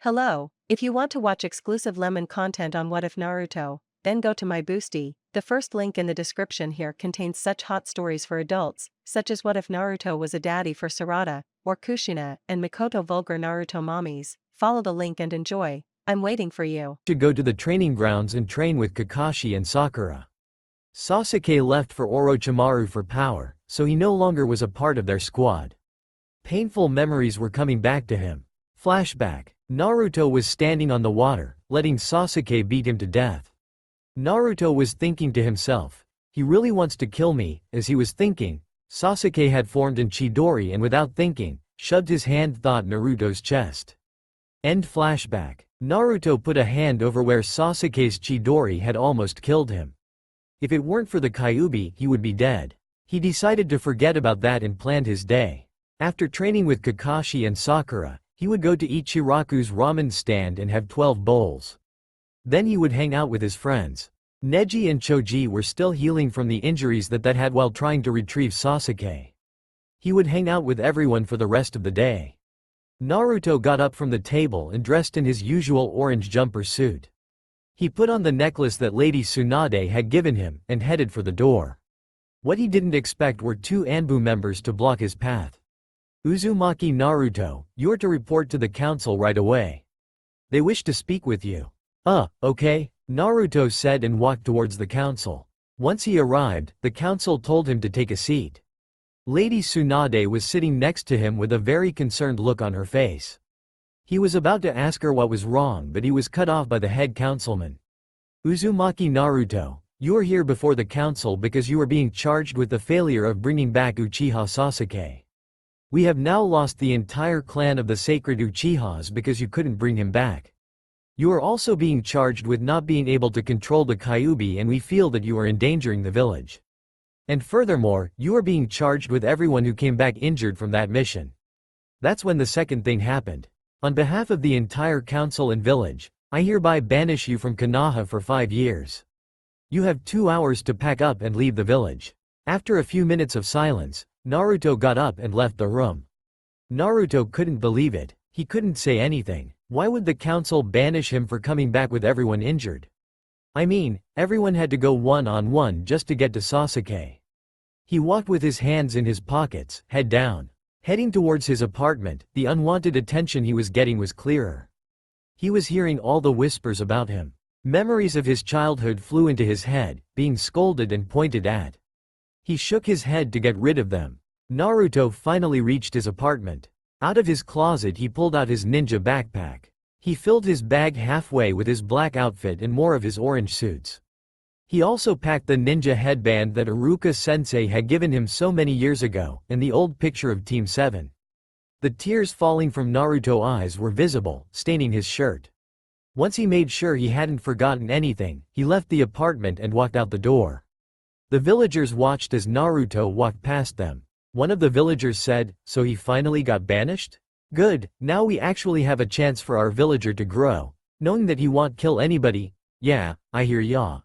Hello, if you want to watch exclusive lemon content on What If Naruto, then go to my Boosty. The first link in the description here contains such hot stories for adults, such as What If Naruto was a daddy for Sarada, or Kushina and Mikoto vulgar Naruto mommies. Follow the link and enjoy. I'm waiting for you. To go to the training grounds and train with Kakashi and Sakura. Sasuke left for Orochimaru for power, so he no longer was a part of their squad. Painful memories were coming back to him. Flashback. Naruto was standing on the water, letting Sasuke beat him to death. Naruto was thinking to himself, he really wants to kill me. As he was thinking, Sasuke had formed in Chidori and without thinking, shoved his hand thought Naruto's chest. End flashback. Naruto put a hand over where Sasuke's Chidori had almost killed him. If it weren't for the Kyuubi, he would be dead. He decided to forget about that and planned his day. After training with Kakashi and Sakura, he would go to Ichiraku's ramen stand and have 12 bowls. Then he would hang out with his friends. Neji and Choji were still healing from the injuries that had while trying to retrieve Sasuke. He would hang out with everyone for the rest of the day. Naruto got up from the table and dressed in his usual orange jumper suit. He put on the necklace that Lady Tsunade had given him and headed for the door. What he didn't expect were two Anbu members to block his path. Uzumaki Naruto, you're to report to the council right away. They wish to speak with you. Okay, Naruto said and walked towards the council. Once he arrived, the council told him to take a seat. Lady Tsunade was sitting next to him with a very concerned look on her face. He was about to ask her what was wrong, but he was cut off by the head councilman. Uzumaki Naruto, you are here before the council because you are being charged with the failure of bringing back Uchiha Sasuke. We have now lost the entire clan of the sacred Uchihas because you couldn't bring him back. You are also being charged with not being able to control the Kyuubi, and we feel that you are endangering the village. And furthermore, you are being charged with everyone who came back injured from that mission. That's when the second thing happened. On behalf of the entire council and village, I hereby banish you from Konoha for 5 years. You have 2 hours to pack up and leave the village. After a few minutes of silence, Naruto got up and left the room. Naruto couldn't believe it. He couldn't say anything. Why would the council banish him for coming back with everyone injured? I mean, everyone had to go one-on-one just to get to Sasuke. He walked with his hands in his pockets, head down. Heading towards his apartment, the unwanted attention he was getting was clearer. He was hearing all the whispers about him. Memories of his childhood flew into his head, being scolded and pointed at. He shook his head to get rid of them. Naruto finally reached his apartment. Out of his closet he pulled out his ninja backpack. He filled his bag halfway with his black outfit and more of his orange suits. He also packed the ninja headband that Iruka-sensei had given him so many years ago, and the old picture of Team 7. The tears falling from Naruto's eyes were visible, staining his shirt. Once he made sure he hadn't forgotten anything, he left the apartment and walked out the door. The villagers watched as Naruto walked past them. One of the villagers said, "So he finally got banished? Good, now we actually have a chance for our villager to grow, knowing that he won't kill anybody." "Yeah, I hear ya.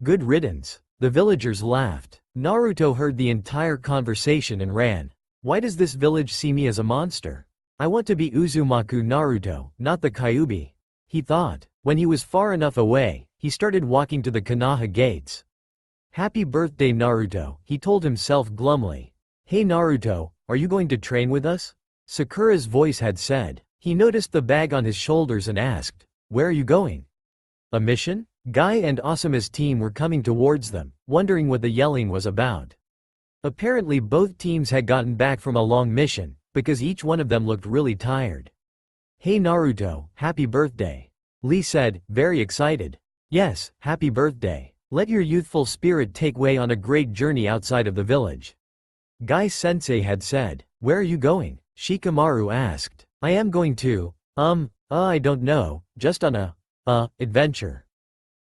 Good riddance." The villagers laughed. Naruto heard the entire conversation and ran. Why does this village see me as a monster? I want to be Uzumaki Naruto, not the Kyuubi, he thought. When he was far enough away, he started walking to the Konoha gates. Happy birthday Naruto, he told himself glumly. Hey Naruto, are you going to train with us? Sakura's voice had said. He noticed the bag on his shoulders and asked, where are you going? A mission? Guy and Asuma's team were coming towards them, wondering what the yelling was about. Apparently both teams had gotten back from a long mission, because each one of them looked really tired. Hey Naruto, happy birthday. Lee said, very excited. Yes, happy birthday. Let your youthful spirit take way on a great journey outside of the village. Guy-sensei had said. Where are you going? Shikamaru asked. I am going to, I don't know, just on a, adventure.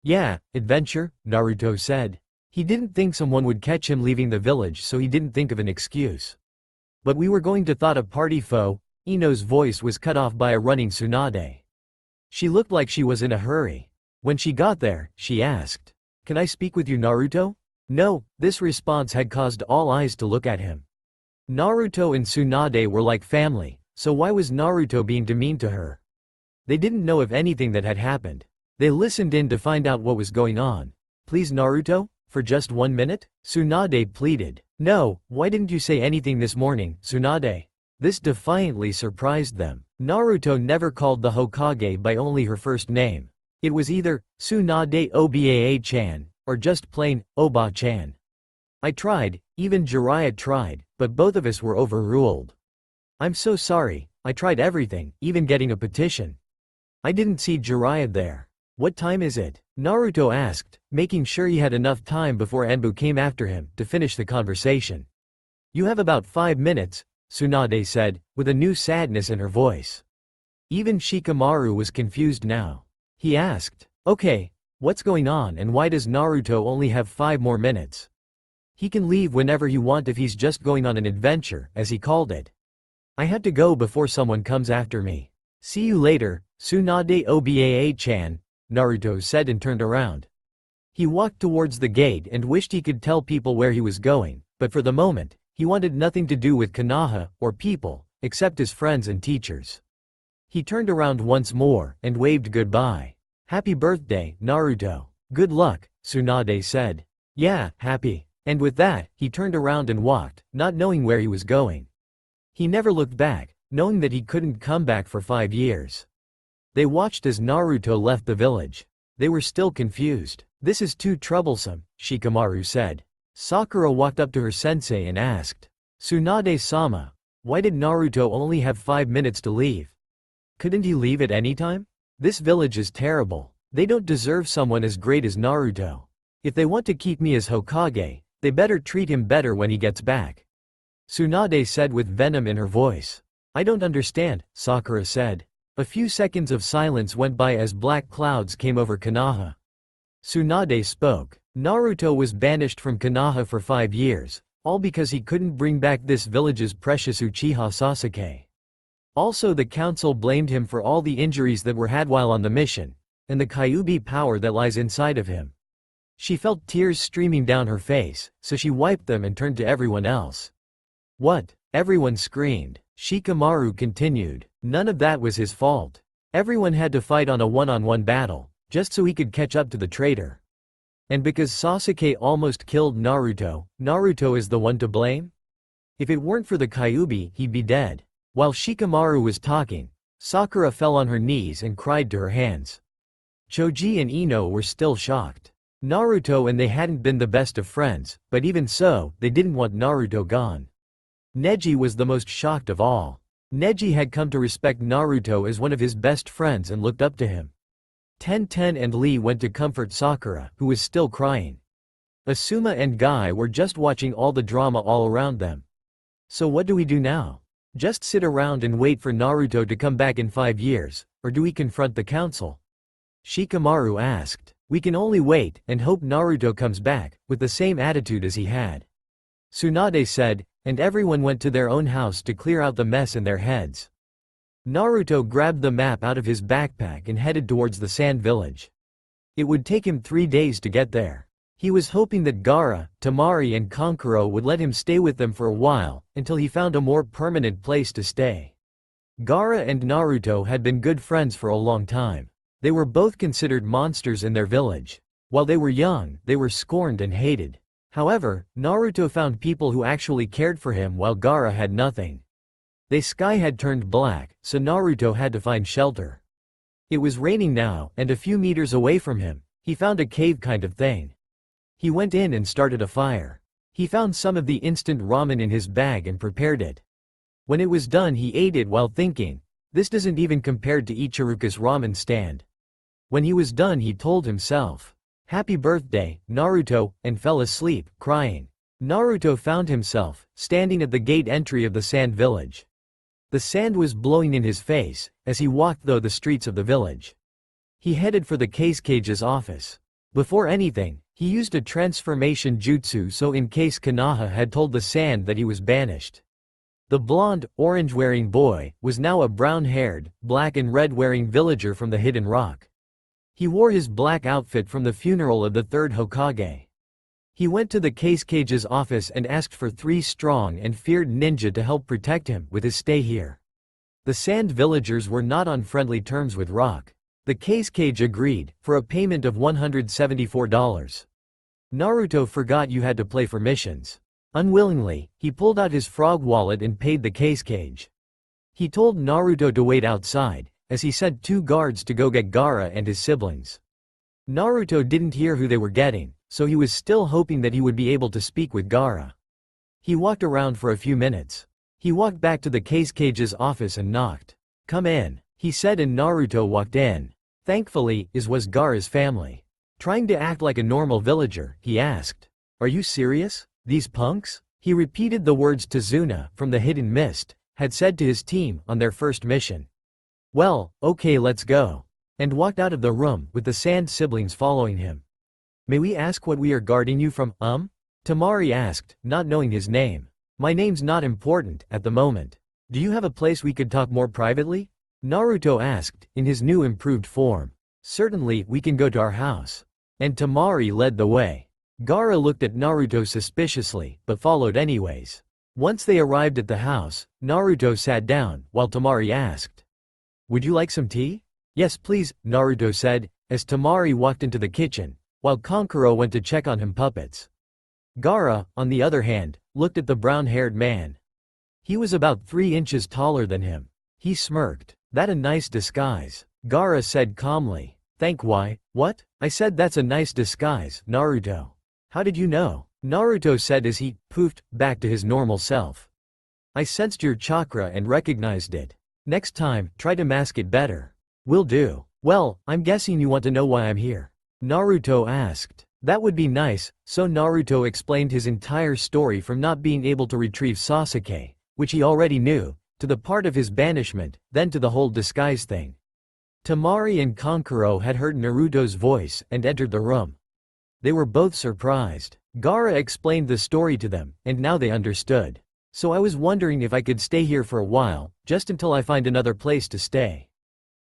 Yeah, adventure, Naruto said. He didn't think someone would catch him leaving the village, so he didn't think of an excuse. But we were going to thought a party foe. Ino's voice was cut off by a running Tsunade. She looked like she was in a hurry. When she got there, she asked, can I speak with you Naruto? No, this response had caused all eyes to look at him. Naruto and Tsunade were like family, so why was Naruto being demean to her? They didn't know of anything that had happened. They listened in to find out what was going on. Please Naruto, for just 1 minute? Tsunade pleaded. No, why didn't you say anything this morning, Tsunade? This defiantly surprised them. Naruto never called the Hokage by only her first name. It was either Tsunade Obaa-chan, or just plain Oba-chan. I tried, even Jiraiya tried, but both of us were overruled. I'm so sorry, I tried everything, even getting a petition. I didn't see Jiraiya there. What time is it? Naruto asked, making sure he had enough time before Anbu came after him to finish the conversation. You have about 5 minutes, Tsunade said, with a new sadness in her voice. Even Shikamaru was confused now. He asked, okay, what's going on and why does Naruto only have 5 more minutes? He can leave whenever you want if he's just going on an adventure, as he called it. I had to go before someone comes after me. See you later, Tsunade Obaa-chan, Naruto said and turned around. He walked towards the gate and wished he could tell people where he was going, but for the moment, he wanted nothing to do with Konoha or people, except his friends and teachers. He turned around once more and waved goodbye. Happy birthday, Naruto. Good luck, Tsunade said. Yeah, happy. And with that, he turned around and walked, not knowing where he was going. He never looked back, knowing that he couldn't come back for 5 years. They watched as Naruto left the village. They were still confused. This is too troublesome, Shikamaru said. Sakura walked up to her sensei and asked, Tsunade-sama, why did Naruto only have 5 minutes to leave? Couldn't he leave at any time? This village is terrible. They don't deserve someone as great as Naruto. If they want to keep me as Hokage, they better treat him better when he gets back. Tsunade said with venom in her voice. I don't understand, Sakura said. A few seconds of silence went by as black clouds came over Konoha. Tsunade spoke. Naruto was banished from Konoha for 5 years, all because he couldn't bring back this village's precious Uchiha Sasuke. Also the council blamed him for all the injuries that were had while on the mission, and the Kyuubi power that lies inside of him. She felt tears streaming down her face, so she wiped them and turned to everyone else. What? Everyone screamed. Shikamaru continued. None of that was his fault. Everyone had to fight on a one-on-one battle, just so he could catch up to the traitor. And because Sasuke almost killed Naruto, Naruto is the one to blame? If it weren't for the Kyuubi, he'd be dead. While Shikamaru was talking, Sakura fell on her knees and cried to her hands. Choji and Ino were still shocked. Naruto and they hadn't been the best of friends, but even so, they didn't want Naruto gone. Neji was the most shocked of all. Neji had come to respect Naruto as one of his best friends and looked up to him. Tenten and Lee went to comfort Sakura, who was still crying. Asuma and Guy were just watching all the drama all around them. So what do we do now? Just sit around and wait for Naruto to come back in 5 years, or do we confront the council? Shikamaru asked. We can only wait and hope Naruto comes back, with the same attitude as he had. Tsunade said, and everyone went to their own house to clear out the mess in their heads. Naruto grabbed the map out of his backpack and headed towards the sand village. It would take him 3 days to get there. He was hoping that Gaara, Temari and Kankuro would let him stay with them for a while, until he found a more permanent place to stay. Gaara and Naruto had been good friends for a long time. They were both considered monsters in their village. While they were young, they were scorned and hated. However, Naruto found people who actually cared for him while Gaara had nothing. The sky had turned black, so Naruto had to find shelter. It was raining now, and a few meters away from him, he found a cave kind of thing. He went in and started a fire. He found some of the instant ramen in his bag and prepared it. When it was done he ate it while thinking, this doesn't even compare to Ichiruka's ramen stand. When he was done he told himself, Happy birthday, Naruto, and fell asleep, crying. Naruto found himself standing at the gate entry of the sand village. The sand was blowing in his face as he walked through the streets of the village. He headed for the Kage's office. Before anything, he used a transformation jutsu so in case Konoha had told the sand that he was banished. The blonde, orange-wearing boy was now a brown-haired, black and red-wearing villager from the Hidden Rock. He wore his black outfit from the funeral of the third Hokage. He went to the Kage's office and asked for 3 strong and feared ninja to help protect him with his stay here. The sand villagers were not on friendly terms with Rock. The cage agreed, for a payment of $174. Naruto forgot you had to play for missions. Unwillingly, he pulled out his frog wallet and paid the cage. He told Naruto to wait outside, as he sent 2 guards to go get Gaara and his siblings. Naruto didn't hear who they were getting, so he was still hoping that he would be able to speak with Gaara. He walked around for a few minutes. He walked back to the cage's office and knocked. "Come in," he said, and Naruto walked in. Thankfully, it was Gaara's family. Trying to act like a normal villager, he asked, "Are you serious? These punks?" He repeated the words Tazuna, from the Hidden Mist, had said to his team on their first mission. "Well, okay, let's go," and walked out of the room, with the Sand siblings following him. "May we ask what we are guarding you from, Tamari asked, not knowing his name. "My name's not important, at the moment. Do you have a place we could talk more privately?" Naruto asked, in his new improved form. "Certainly, we can go to our house." And Tamari led the way. Gaara looked at Naruto suspiciously, but followed anyways. Once they arrived at the house, Naruto sat down, while Tamari asked, "Would you like some tea?" "Yes please," Naruto said, as Tamari walked into the kitchen, while Kankuro went to check on him puppets. Gaara, on the other hand, looked at the brown-haired man. He was about 3 inches taller than him. He smirked. "That a nice disguise," Gaara said calmly. Why, what? I said that's a nice disguise, Naruto. How did you know? Naruto said as he poofed back to his normal self. I sensed your chakra and recognized it. Next time, try to mask it better. Will do. Well, I'm guessing you want to know why I'm here. Naruto asked. That would be nice, so Naruto explained his entire story from not being able to retrieve Sasuke, which he already knew, to the part of his banishment, then to the whole disguise thing. Tamari and Kankuro had heard Naruto's voice and entered the room. They were both surprised. Gaara explained the story to them, and now they understood. So I was wondering if I could stay here for a while, just until I find another place to stay.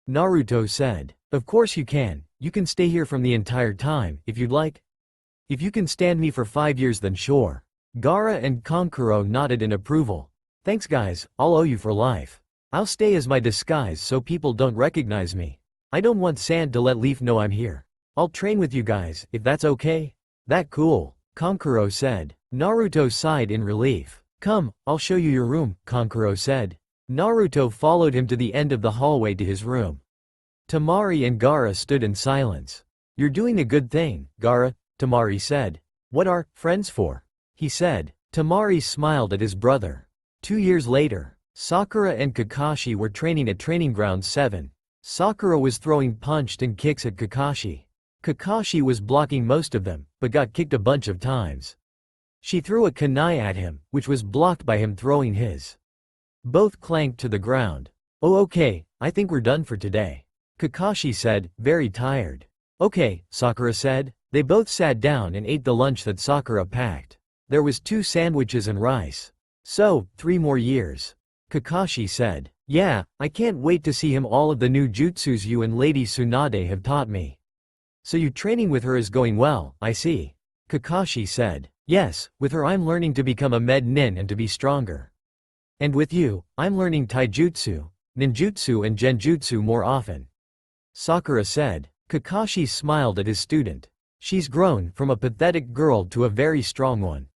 Naruto said. Of course you can stay here from the entire time, if you'd like. If you can stand me for 5 years then sure. Gaara and Kankuro nodded in approval. Thanks guys, I'll owe you for life. I'll stay as my disguise so people don't recognize me. I don't want Sand to let Leaf know I'm here. I'll train with you guys, if that's okay. That cool, Kankuro said. Naruto sighed in relief. Come, I'll show you your room, Kankuro said. Naruto followed him to the end of the hallway to his room. Tamari and Gaara stood in silence. You're doing a good thing, Gaara, Tamari said. What are friends for? He said. Tamari smiled at his brother. 2 years later, Sakura and Kakashi were training at Training Ground 7. Sakura was throwing punched and kicks at Kakashi. Kakashi was blocking most of them, but got kicked a bunch of times. She threw a kunai at him, which was blocked by him throwing his. Both clanked to the ground. Oh okay, I think we're done for today. Kakashi said, very tired. Okay, Sakura said. They both sat down and ate the lunch that Sakura packed. There was 2 sandwiches and rice. So, 3 more years. Kakashi said. Yeah, I can't wait to see him all of the new jutsus you and Lady Tsunade have taught me. So you training with her is going well, I see. Kakashi said. Yes, with her I'm learning to become a med nin and to be stronger. And with you, I'm learning taijutsu, ninjutsu and genjutsu more often. Sakura said. Kakashi smiled at his student. She's grown from a pathetic girl to a very strong one.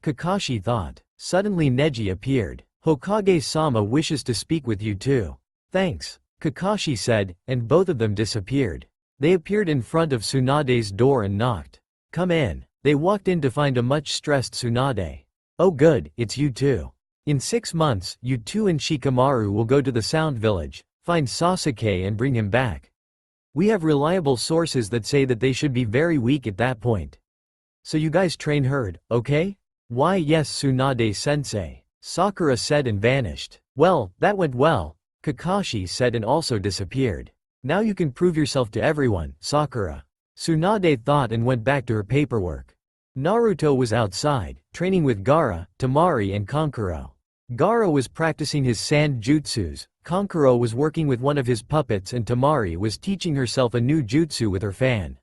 Kakashi thought. Suddenly Neji appeared. Hokage-sama wishes to speak with you too. Thanks, Kakashi said, and both of them disappeared. They appeared in front of Tsunade's door and knocked. Come in. They walked in to find a much stressed Tsunade. Oh good, it's you two. In 6 months, you two and Shikamaru will go to the Sound Village, find Sasuke and bring him back. We have reliable sources that say that they should be very weak at that point. So you guys train herd, okay? Why yes Tsunade-sensei, Sakura said and vanished. Well, that went well, Kakashi said and also disappeared. Now you can prove yourself to everyone, Sakura. Tsunade thought and went back to her paperwork. Naruto was outside, training with Gaara, Tamari and Kankuro. Gaara was practicing his sand jutsus, Kankuro was working with one of his puppets and Tamari was teaching herself a new jutsu with her fan.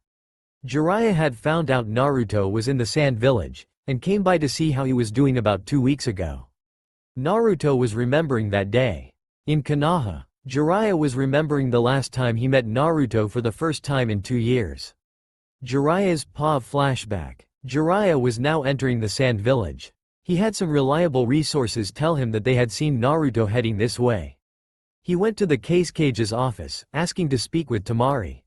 Jiraiya had found out Naruto was in the Sand Village, and came by to see how he was doing about 2 weeks ago. Naruto was remembering that day. In Konoha, Jiraiya was remembering the last time he met Naruto for the first time in 2 years. Jiraiya's POV flashback. Jiraiya was now entering the Sand Village. He had some reliable resources tell him that they had seen Naruto heading this way. He went to the Cage's office, asking to speak with Temari.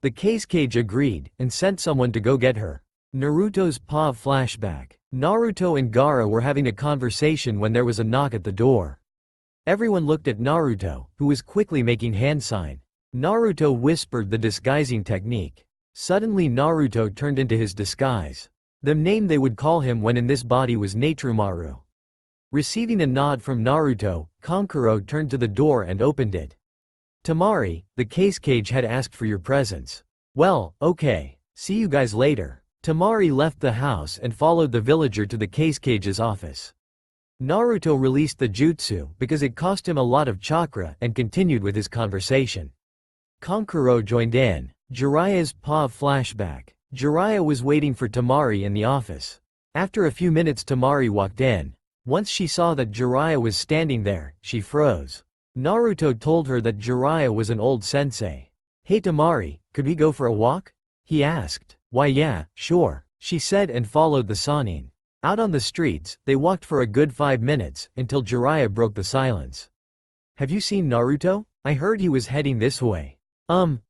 The Cage agreed, and sent someone to go get her. Naruto's POV flashback. Naruto and Gaara were having a conversation when there was a knock at the door. Everyone looked at Naruto, who was quickly making hand sign. Naruto whispered the disguising technique. Suddenly Naruto turned into his disguise. The name they would call him when in this body was Natrumaru. Receiving a nod from Naruto, Kankuro turned to the door and opened it. Temari, the Cage had asked for your presence. Well, okay. See you guys later. Temari left the house and followed the villager to the Cage's office. Naruto released the jutsu because it cost him a lot of chakra and continued with his conversation. Kankuro joined in. Jiraiya's POV flashback. Jiraiya was waiting for Temari in the office. After a few minutes Temari walked in. Once she saw that Jiraiya was standing there, she froze. Naruto told her that Jiraiya was an old sensei. Hey Temari, could we go for a walk? He asked. Why yeah, sure, she said and followed the Sannin. Out on the streets, they walked for a good 5 minutes, until Jiraiya broke the silence. Have you seen Naruto? I heard he was heading this way.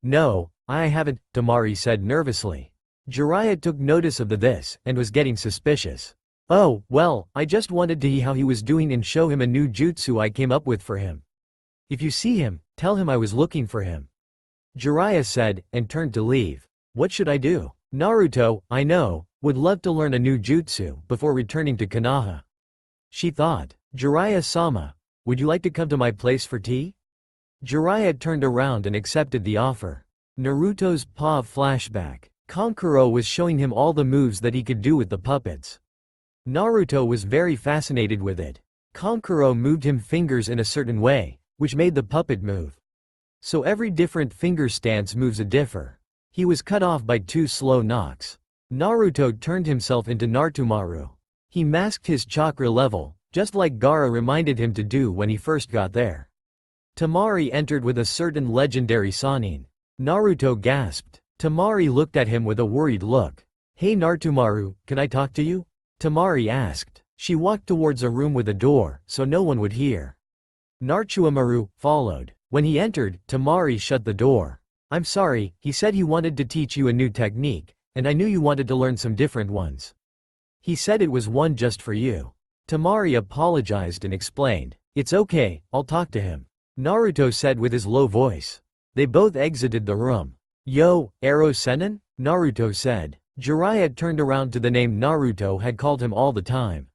No, I haven't, Temari said nervously. Jiraiya took notice of this, and was getting suspicious. Oh, well, I just wanted to see how he was doing and show him a new jutsu I came up with for him. If you see him, tell him I was looking for him. Jiraiya said, and turned to leave. What should I do? Naruto, I know, would love to learn a new jutsu before returning to Konoha. She thought. Jiraiya-sama, would you like to come to my place for tea? Jiraiya turned around and accepted the offer. Naruto's POV flashback. Kankuro was showing him all the moves that he could do with the puppets. Naruto was very fascinated with it. Kankuro moved him fingers in a certain way, which made the puppet move. So every different finger stance moves a differ. He was cut off by 2 slow knocks. Naruto turned himself into Narutomaru. He masked his chakra level, just like Gaara reminded him to do when he first got there. Temari entered with a certain legendary Sannin. Naruto gasped. Temari looked at him with a worried look. Hey Narutomaru, can I talk to you? Temari asked. She walked towards a room with a door, so no one would hear. Narutomaru followed. When he entered, Temari shut the door. I'm sorry, he said he wanted to teach you a new technique, and I knew you wanted to learn some different ones. He said it was one just for you. Temari apologized and explained. It's okay, I'll talk to him. Naruto said with his low voice. They both exited the room. Yo, Ero Sennin? Naruto said. Jiraiya turned around to the name Naruto had called him all the time.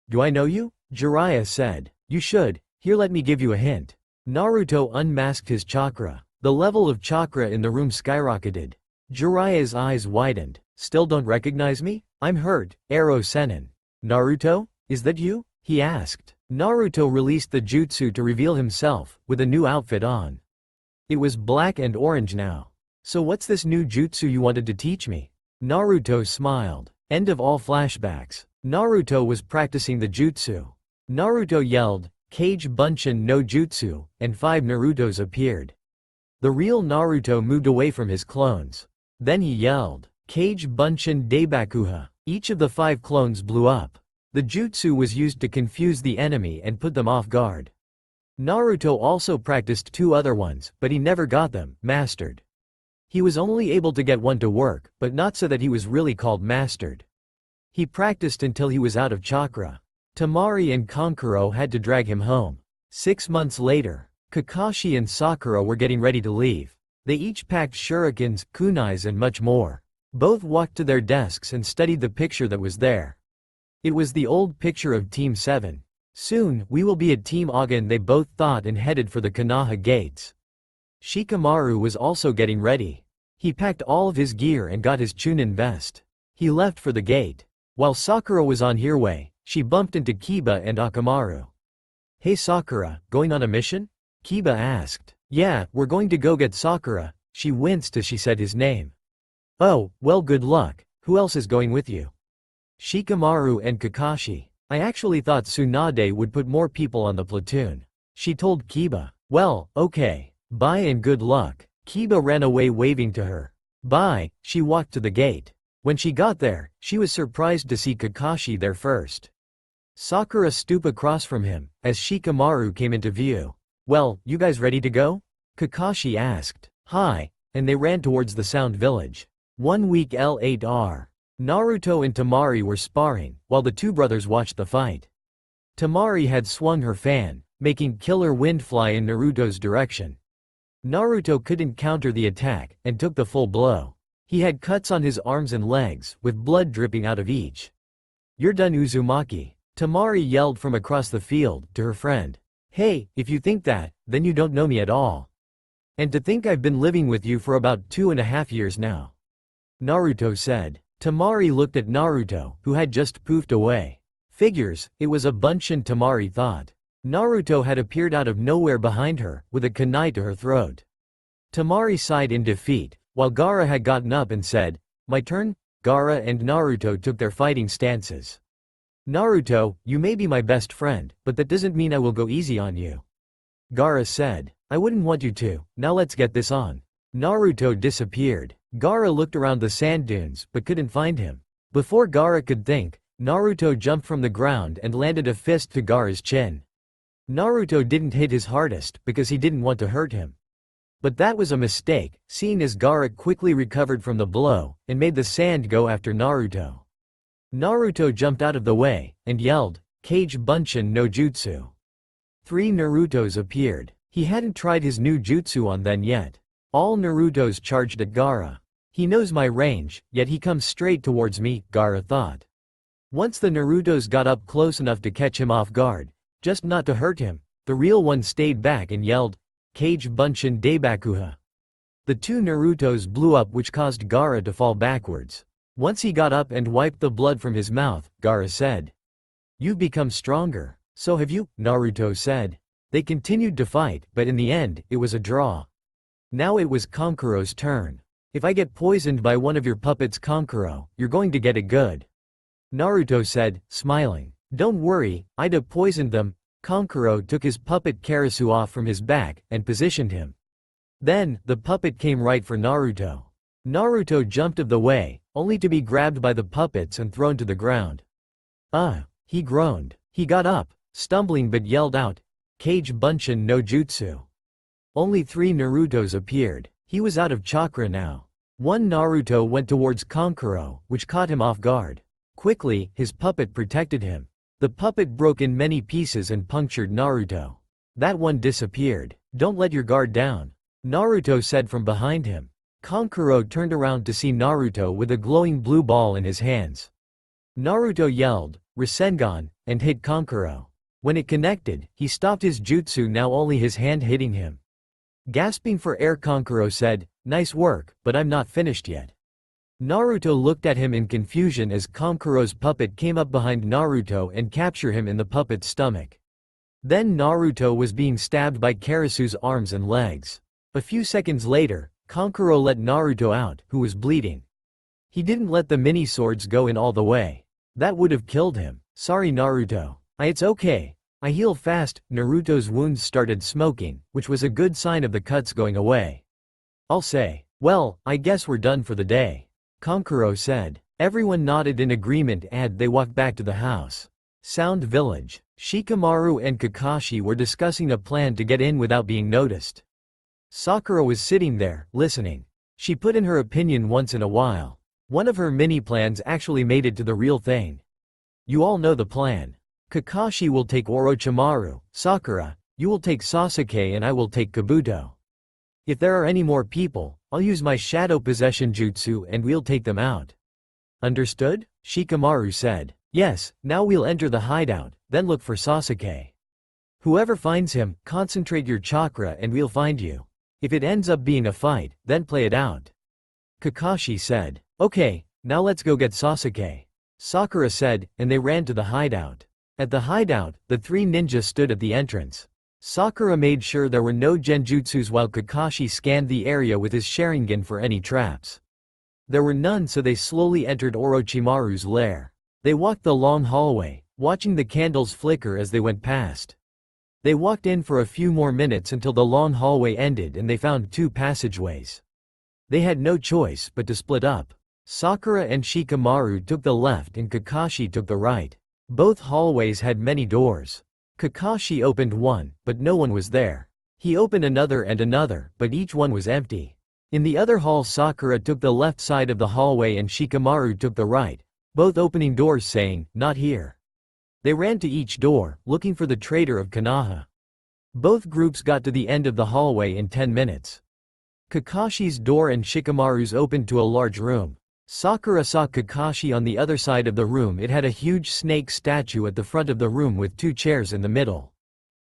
Do I know you? Jiraiya said. You should, here let me give you a hint. Naruto unmasked his chakra. The level of chakra in the room skyrocketed. Jiraiya's eyes widened. Still don't recognize me? I'm hurt, Ero Sennin. Naruto? Is that you? He asked. Naruto released the jutsu to reveal himself, with a new outfit on. It was black and orange now. So what's this new jutsu you wanted to teach me? Naruto smiled. End of all flashbacks. Naruto was practicing the jutsu. Naruto yelled, Kage Bunshin no Jutsu, and 5 Narutos appeared. The real Naruto moved away from his clones. Then he yelled, Kage Bunshin Daibakuha. Each of the 5 clones blew up. The jutsu was used to confuse the enemy and put them off guard. Naruto also practiced 2 other ones, but he never got them mastered. He was only able to get one to work, but not so that he was really called mastered. He practiced until he was out of chakra. Temari and Kankuro had to drag him home. 6 months later, Kakashi and Sakura were getting ready to leave. They each packed shurikens, kunais and much more. Both walked to their desks and studied the picture that was there. It was the old picture of Team 7. Soon, we will be at Team Agen, they both thought, and headed for the Konoha gates. Shikamaru was also getting ready. He packed all of his gear and got his Chunin vest. He left for the gate. While Sakura was on her way, she bumped into Kiba and Akamaru. Hey Sakura, going on a mission? Kiba asked. Yeah, we're going to go get Sakura. She winced as she said his name. Oh, well good luck. Who else is going with you? Shikamaru and Kakashi. I actually thought Tsunade would put more people on the platoon. she told Kiba. Well, okay. Bye and good luck. Kiba ran away waving to her. Bye, she walked to the gate. When she got there, she was surprised to see Kakashi there first. Sakura stooped across from him, as Shikamaru came into view. Well, you guys ready to go? Kakashi asked. Hi, and they ran towards the Sound Village. 1 week L8R. Naruto and Temari were sparring, while the two brothers watched the fight. Temari had swung her fan, making killer wind fly in Naruto's direction. Naruto couldn't counter the attack, and took the full blow. He had cuts on his arms and legs, with blood dripping out of each. You're done, Uzumaki. Temari yelled from across the field, to her friend. Hey, if you think that, then you don't know me at all. And to think I've been living with you for about 2.5 years now. Naruto said. Temari looked at Naruto, who had just poofed away. Figures, it was a Bunshin, Temari thought. Naruto had appeared out of nowhere behind her, with a kunai to her throat. Temari sighed in defeat, while Gaara had gotten up and said, My turn? Gaara and Naruto took their fighting stances. Naruto, you may be my best friend, but that doesn't mean I will go easy on you. Gaara said. I wouldn't want you to, now let's get this on. Naruto disappeared. Gaara looked around the sand dunes, but couldn't find him. Before Gaara could think, Naruto jumped from the ground and landed a fist to Gaara's chin. Naruto didn't hit his hardest, because he didn't want to hurt him. But that was a mistake, seeing as Gaara quickly recovered from the blow, and made the sand go after Naruto. Naruto jumped out of the way, and yelled, Kage Bunshin no Jutsu. 3 Narutos appeared. He hadn't tried his new jutsu on then yet. All Narutos charged at Gaara. He knows my range, yet he comes straight towards me, Gaara thought. Once the Narutos got up close enough to catch him off guard, just not to hurt him, the real one stayed back and yelled, Kage Bunshin Daibakuha. The 2 Narutos blew up, which caused Gaara to fall backwards. Once he got up and wiped the blood from his mouth, Gaara said. You've become stronger. So have you, Naruto said. They continued to fight, but in the end, it was a draw. Now it was Kankuro's turn. If I get poisoned by one of your puppets, Kankuro, you're going to get it good. Naruto said, smiling. Don't worry, I'd have poisoned them. Kankuro took his puppet Karasu off from his back, and positioned him. Then, the puppet came right for Naruto. Naruto jumped of the way, only to be grabbed by the puppets and thrown to the ground. He groaned. He got up, stumbling, but yelled out, Kage Bunshin no Jutsu. Only 3 Narutos appeared. He was out of chakra now. 1 Naruto went towards Kankuro, which caught him off guard. Quickly, his puppet protected him. The puppet broke in many pieces and punctured Naruto. That one disappeared. Don't let your guard down, Naruto said from behind him. Kankuro turned around to see Naruto with a glowing blue ball in his hands. Naruto yelled, Rasengan, and hit Kankuro. When it connected, he stopped his jutsu, now only his hand hitting him. Gasping for air, Kankuro said, Nice work, but I'm not finished yet. Naruto looked at him in confusion as Kankuro's puppet came up behind Naruto and captured him in the puppet's stomach. Then Naruto was being stabbed by Karasu's arms and legs. A few seconds later, Kankuro let Naruto out, who was bleeding. He didn't let the mini swords go in all the way. That would have killed him. Sorry, Naruto. It's okay. I heal fast. Naruto's wounds started smoking, which was a good sign of the cuts going away. I'll say, well, I guess we're done for the day, Kankuro said. Everyone nodded in agreement and they walked back to the house. Sound Village. Shikamaru and Kakashi were discussing a plan to get in without being noticed. Sakura was sitting there, listening. She put in her opinion once in a while. One of her mini plans actually made it to the real thing. You all know the plan. Kakashi will take Orochimaru, Sakura, you will take Sasuke, and I will take Kabuto. If there are any more people, I'll use my shadow possession jutsu and we'll take them out. Understood? Shikamaru said. Yes, now we'll enter the hideout, then look for Sasuke. Whoever finds him, concentrate your chakra and we'll find you. If it ends up being a fight, then play it out. Kakashi said. Okay, now let's go get Sasuke. Sakura said, and they ran to the hideout. At the hideout, the 3 ninjas stood at the entrance. Sakura made sure there were no genjutsus while Kakashi scanned the area with his Sharingan for any traps. There were none, so they slowly entered Orochimaru's lair. They walked the long hallway, watching the candles flicker as they went past. They walked in for a few more minutes until the long hallway ended and they found two passageways. They had no choice but to split up. Sakura and Shikamaru took the left and Kakashi took the right. Both hallways had many doors. Kakashi opened one, but no one was there. He opened another and another, but each one was empty. In the other hall, Sakura took the left side of the hallway and Shikamaru took the right, both opening doors saying, "Not here." They ran to each door, looking for the traitor of Konoha. Both groups got to the end of the hallway in 10 minutes. Kakashi's door and Shikamaru's opened to a large room. Sakura saw Kakashi on the other side of the room. It had a huge snake statue at the front of the room with two chairs in the middle.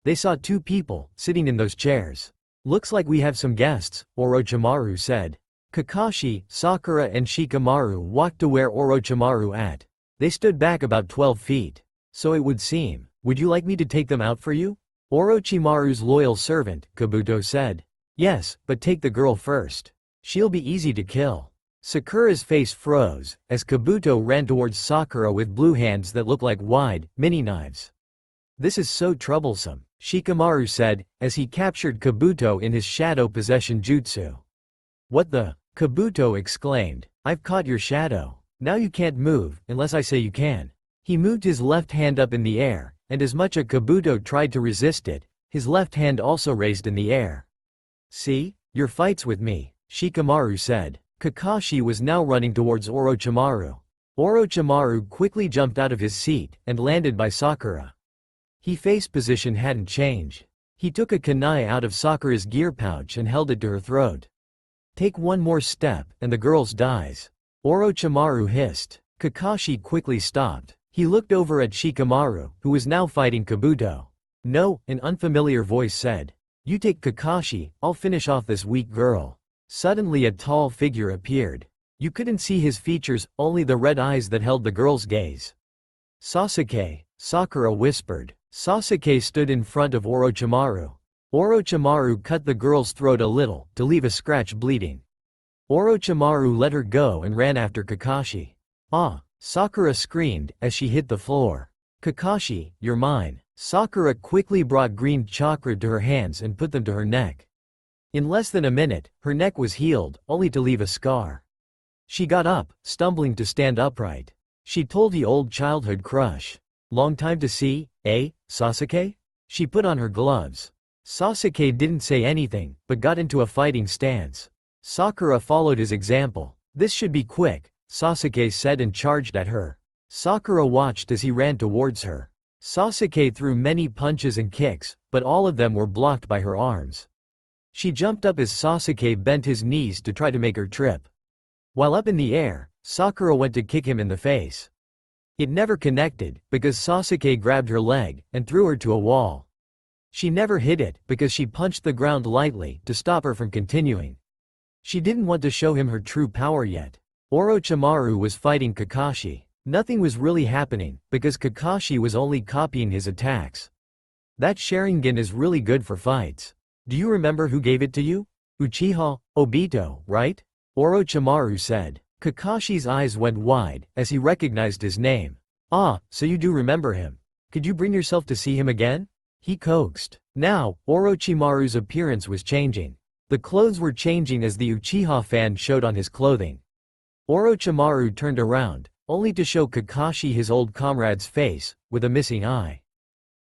They saw two people sitting in those chairs. "Looks like we have some guests," Orochimaru said. Kakashi, Sakura and Shikamaru walked to where Orochimaru at. They stood back about 12 feet. "So it would seem. Would you like me to take them out for you?" Orochimaru's loyal servant, Kabuto said. "Yes, but take the girl first. She'll be easy to kill." Sakura's face froze, as Kabuto ran towards Sakura with blue hands that looked like wide, mini knives. "This is so troublesome," Shikamaru said, as he captured Kabuto in his shadow possession jutsu. "What the?" Kabuto exclaimed. "I've caught your shadow. Now you can't move, unless I say you can." He moved his left hand up in the air, and as much as Kabuto tried to resist it, his left hand also raised in the air. "See? Your fight's with me," Shikamaru said. Kakashi was now running towards Orochimaru. Orochimaru quickly jumped out of his seat and landed by Sakura. His face position hadn't changed. He took a kunai out of Sakura's gear pouch and held it to her throat. "Take one more step, and the girl's dies," Orochimaru hissed. Kakashi quickly stopped. He looked over at Shikamaru, who was now fighting Kabuto. "No," an unfamiliar voice said. "You take Kakashi, I'll finish off this weak girl." Suddenly a tall figure appeared. You couldn't see his features, only the red eyes that held the girl's gaze. "Sasuke," Sakura whispered. Sasuke stood in front of Orochimaru. Orochimaru cut the girl's throat a little, to leave a scratch bleeding. Orochimaru let her go and ran after Kakashi. "Ah!" Sakura screamed, as she hit the floor. "Kakashi, you're mine." Sakura quickly brought green chakra to her hands and put them to her neck. In less than a minute, her neck was healed, only to leave a scar. She got up, stumbling to stand upright. She told the old childhood crush. "Long time to see, eh, Sasuke?" She put on her gloves. Sasuke didn't say anything, but got into a fighting stance. Sakura followed his example. "This should be quick," Sasuke said and charged at her. Sakura watched as he ran towards her. Sasuke threw many punches and kicks, but all of them were blocked by her arms. She jumped up as Sasuke bent his knees to try to make her trip. While up in the air, Sakura went to kick him in the face. It never connected, because Sasuke grabbed her leg and threw her to a wall. She never hit it, because she punched the ground lightly to stop her from continuing. She didn't want to show him her true power yet. Orochimaru was fighting Kakashi. Nothing was really happening, because Kakashi was only copying his attacks. "That Sharingan is really good for fights. Do you remember who gave it to you? Uchiha Obito, right?" Orochimaru said. Kakashi's eyes went wide, as he recognized his name. "Ah, so you do remember him. Could you bring yourself to see him again?" He coaxed. Now, Orochimaru's appearance was changing. The clothes were changing as the Uchiha fan showed on his clothing. Orochimaru turned around, only to show Kakashi his old comrade's face, with a missing eye.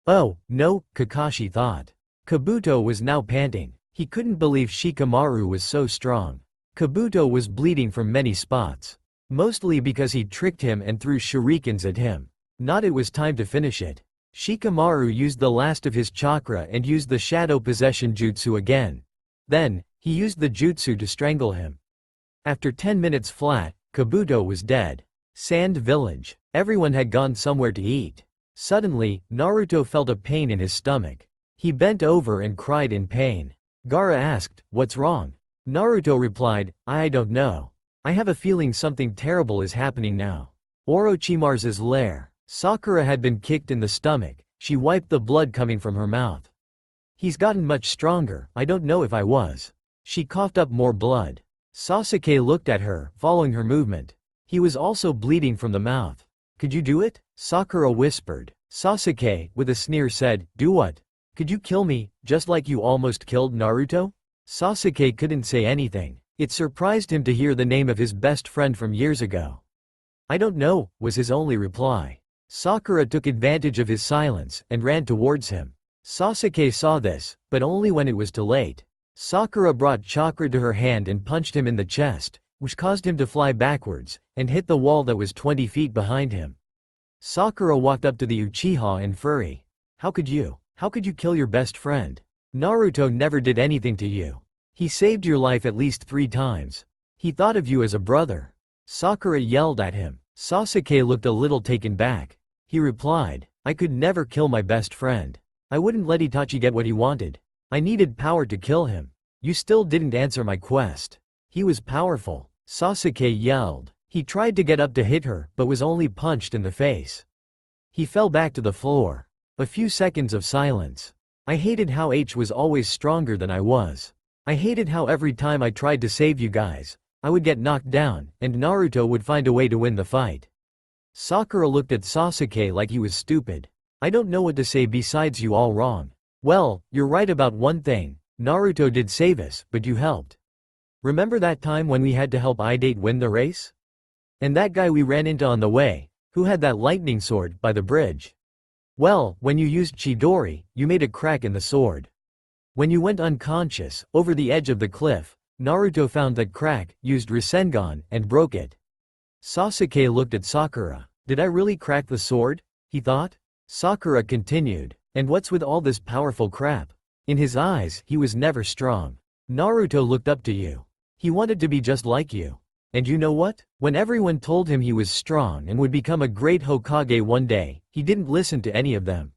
"Oh, no," Kakashi thought. Kabuto was now panting. He couldn't believe Shikamaru was so strong. Kabuto was bleeding from many spots. Mostly because he tricked him and threw shurikens at him. Not it was time to finish it. Shikamaru used the last of his chakra and used the shadow possession jutsu again. Then, he used the jutsu to strangle him. After 10 minutes flat, Kabuto was dead. Sand Village. Everyone had gone somewhere to eat. Suddenly, Naruto felt a pain in his stomach. He bent over and cried in pain. Gaara asked, "What's wrong?" Naruto replied, I don't know. I have a feeling something terrible is happening now." Orochimaru's lair. Sakura had been kicked in the stomach. She wiped the blood coming from her mouth. "He's gotten much stronger, I don't know if I was." She coughed up more blood. Sasuke looked at her, following her movement. He was also bleeding from the mouth. "Could you do it?" Sakura whispered. Sasuke, with a sneer said, "Do what?" Could you kill me, just like you almost killed Naruto? Sasuke couldn't say anything. It surprised him to hear the name of his best friend from years ago. I don't know, was his only reply. Sakura took advantage of his silence and ran towards him. Sasuke saw this, but only when it was too late. Sakura brought chakra to her hand and punched him in the chest, which caused him to fly backwards, and hit the wall that was 20 feet behind him. Sakura walked up to the Uchiha and Furry. How could you kill your best friend? Naruto never did anything to you. He saved your life at least 3 times. He thought of you as a brother. Sakura yelled at him. Sasuke looked a little taken back. He replied, I could never kill my best friend. I wouldn't let Itachi get what he wanted. I needed power to kill him. You still didn't answer my quest. He was powerful. Sasuke yelled. He tried to get up to hit her, but was only punched in the face. He fell back to the floor. A few seconds of silence. I hated how H was always stronger than I was. I hated how every time I tried to save you guys, I would get knocked down, and Naruto would find a way to win the fight. Sakura looked at Sasuke like he was stupid. I don't know what to say besides you all wrong. Well, you're right about one thing. Naruto did save us, but you helped. Remember that time when we had to help Idate win the race? And that guy we ran into on the way, who had that lightning sword, by the bridge? Well, when you used Chidori, you made a crack in the sword. When you went unconscious, over the edge of the cliff, Naruto found that crack, used Rasengan, and broke it. Sasuke looked at Sakura. Did I really crack the sword? He thought. Sakura continued. And what's with all this powerful crap? In his eyes, he was never strong. Naruto looked up to you. He wanted to be just like you. And you know what? When everyone told him he was strong and would become a great Hokage one day, he didn't listen to any of them.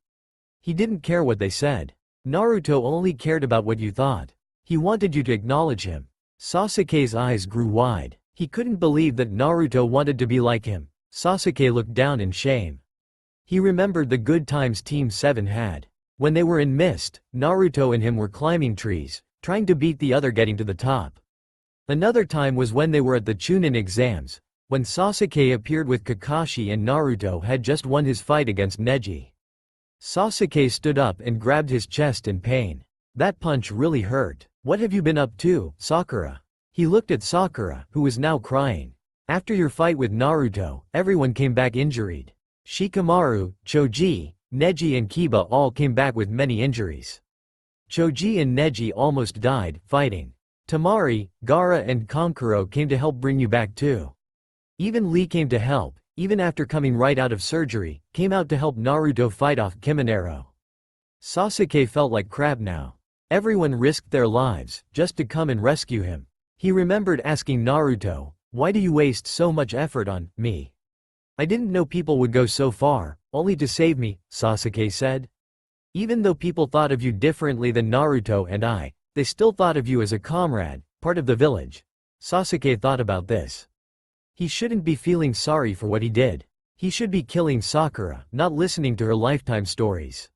He didn't care what they said. Naruto only cared about what you thought. He wanted you to acknowledge him. Sasuke's eyes grew wide. He couldn't believe that Naruto wanted to be like him. Sasuke looked down in shame. He remembered the good times Team 7 had. When they were in mist, Naruto and him were climbing trees, trying to beat the other getting to the top. Another time was when they were at the Chunin exams, when Sasuke appeared with Kakashi and Naruto had just won his fight against Neji. Sasuke stood up and grabbed his chest in pain. That punch really hurt. What have you been up to, Sakura? He looked at Sakura, who was now crying. After your fight with Naruto, everyone came back injured. Shikamaru, Choji, Neji and Kiba all came back with many injuries. Choji and Neji almost died, fighting. Temari, Gaara and Kankuro came to help bring you back too. Even Lee came to help, even after coming right out of surgery, came out to help Naruto fight off Kimonero. Sasuke felt like crap now. Everyone risked their lives, just to come and rescue him. He remembered asking Naruto, why do you waste so much effort on me? I didn't know people would go so far, only to save me, Sasuke said. Even though people thought of you differently than Naruto and I, they still thought of you as a comrade, part of the village. Sasuke thought about this. He shouldn't be feeling sorry for what he did. He should be killing Sakura, not listening to her lifetime stories.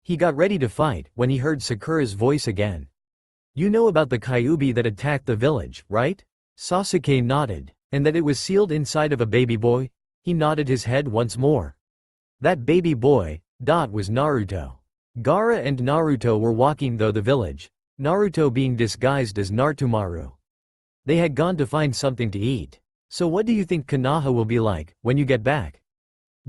He got ready to fight, when he heard Sakura's voice again. You know about the Kyuubi that attacked the village, right? Sasuke nodded. And that it was sealed inside of a baby boy? He nodded his head once more. That baby boy, was Naruto. Gaara and Naruto were walking through the village, Naruto being disguised as Narutomaru. They had gone to find something to eat. So what do you think Konoha will be like, when you get back?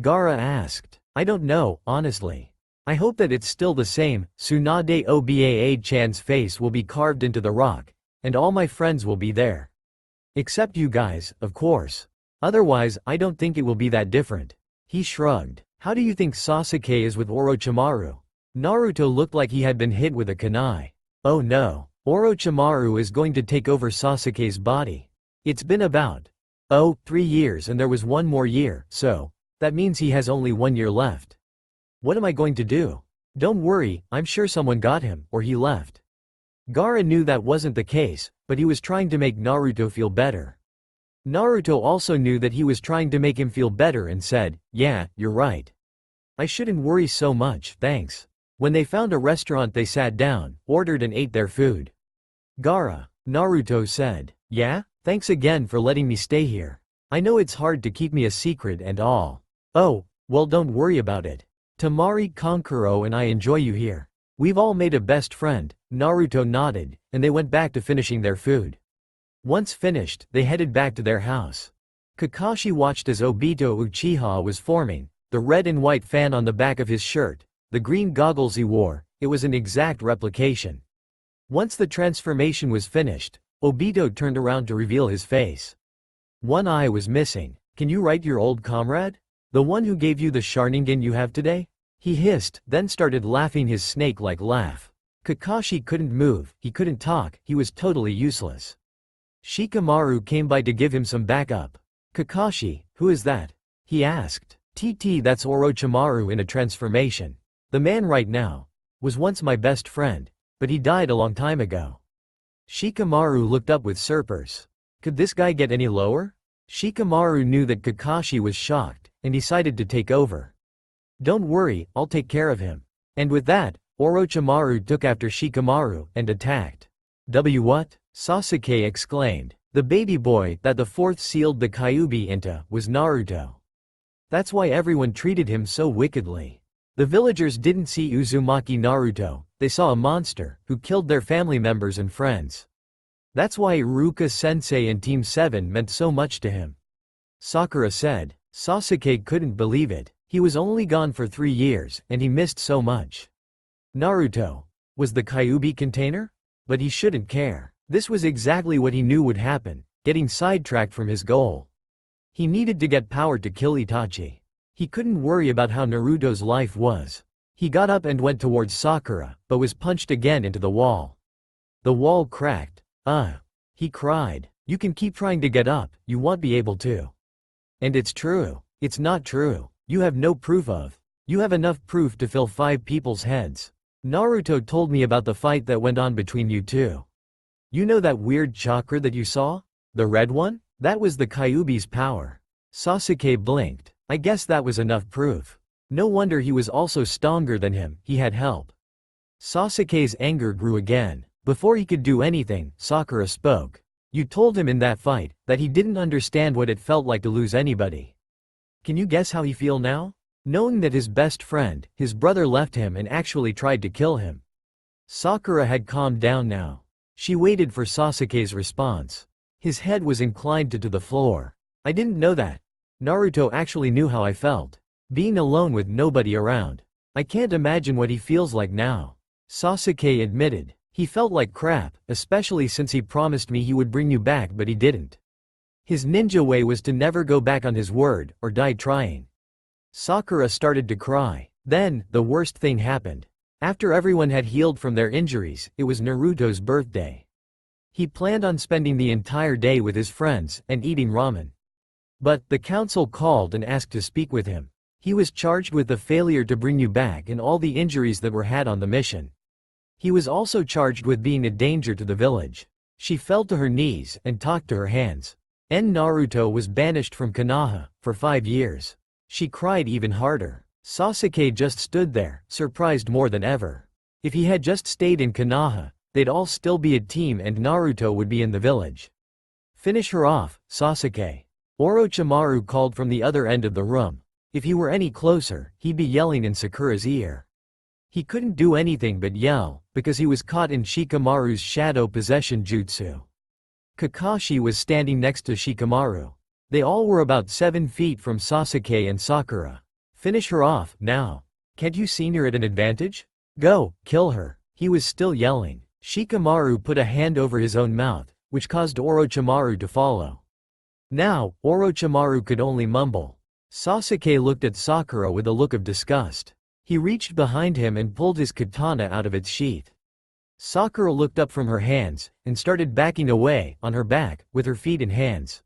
Gaara asked. I don't know, honestly. I hope that it's still the same. Tsunade Obaa-chan's face will be carved into the rock, and all my friends will be there. Except you guys, of course. Otherwise, I don't think it will be that different. He shrugged. How do you think Sasuke is with Orochimaru? Naruto looked like he had been hit with a kunai. Oh no. Orochimaru is going to take over Sasuke's body. It's been about 3 years and there was 1 more year, so that means he has only 1 year left. What am I going to do? Don't worry, I'm sure someone got him, or he left. Gaara knew that wasn't the case, but he was trying to make Naruto feel better. Naruto also knew that he was trying to make him feel better and said, yeah, you're right. I shouldn't worry so much, thanks. When they found a restaurant they sat down, ordered and ate their food. Gaara, Naruto said, yeah, thanks again for letting me stay here. I know it's hard to keep me a secret and all. Oh, well don't worry about it. Temari, Kankuro and I enjoy you here. We've all made a best friend, Naruto nodded, and they went back to finishing their food. Once finished, they headed back to their house. Kakashi watched as Obito Uchiha was forming, the red and white fan on the back of his shirt, the green goggles he wore, it was an exact replication. Once the transformation was finished, Obito turned around to reveal his face. One eye was missing. Can you write your old comrade? The one who gave you the Sharingan you have today? He hissed, then started laughing his snake-like laugh. Kakashi couldn't move, he couldn't talk, he was totally useless. Shikamaru came by to give him some backup. Kakashi, who is that? He asked. That's Orochimaru in a transformation. The man right now was once my best friend, but he died a long time ago. Shikamaru looked up with surprise. Could this guy get any lower? Shikamaru knew that Kakashi was shocked, and decided to take over. Don't worry, I'll take care of him. And with that, Orochimaru took after Shikamaru and attacked. What? Sasuke exclaimed. The baby boy that the fourth sealed the Kyuubi into was Naruto. That's why everyone treated him so wickedly. The villagers didn't see Uzumaki Naruto, they saw a monster, who killed their family members and friends. That's why Iruka-sensei and Team 7 meant so much to him. Sakura said. Sasuke couldn't believe it, he was only gone for 3 years, and he missed so much. Naruto was the Kyuubi container? But he shouldn't care. This was exactly what he knew would happen, getting sidetracked from his goal. He needed to get power to kill Itachi. He couldn't worry about how Naruto's life was. He got up and went towards Sakura, but was punched again into the wall. The wall cracked. He cried. You can keep trying to get up, you won't be able to. And it's true. It's not true. You have no proof of. You have enough proof to fill 5 people's heads. Naruto told me about the fight that went on between you two. You know that weird chakra that you saw? The red one? That was the Kyuubi's power. Sasuke blinked. I guess that was enough proof. No wonder he was also stronger than him, he had help. Sasuke's anger grew again. Before he could do anything, Sakura spoke. You told him in that fight, that he didn't understand what it felt like to lose anybody. Can you guess how he feels now? Knowing that his best friend, his brother left him and actually tried to kill him. Sakura had calmed down now. She waited for Sasuke's response. His head was inclined to the floor. I didn't know that. Naruto actually knew how I felt. Being alone with nobody around. I can't imagine what he feels like now. Sasuke admitted. He felt like crap, especially since he promised me he would bring you back but he didn't. His ninja way was to never go back on his word, or die trying. Sakura started to cry. Then, the worst thing happened. After everyone had healed from their injuries, it was Naruto's birthday. He planned on spending the entire day with his friends, and eating ramen. But, the council called and asked to speak with him. He was charged with the failure to bring you back and all the injuries that were had on the mission. He was also charged with being a danger to the village. She fell to her knees, and talked to her hands. Naruto was banished from Konoha, for 5 years. She cried even harder. Sasuke just stood there, surprised more than ever. If he had just stayed in Konoha, they'd all still be a team and Naruto would be in the village. Finish her off, Sasuke. Orochimaru called from the other end of the room. If he were any closer, he'd be yelling in Sakura's ear. He couldn't do anything but yell, because he was caught in Shikamaru's shadow possession jutsu. Kakashi was standing next to Shikamaru. They all were about 7 feet from Sasuke and Sakura. Finish her off, now. Can't you see her at an advantage? Go, kill her. He was still yelling. Shikamaru put a hand over his own mouth, which caused Orochimaru to follow. Now, Orochimaru could only mumble. Sasuke looked at Sakura with a look of disgust. He reached behind him and pulled his katana out of its sheath. Sakura looked up from her hands, and started backing away, on her back, with her feet and hands.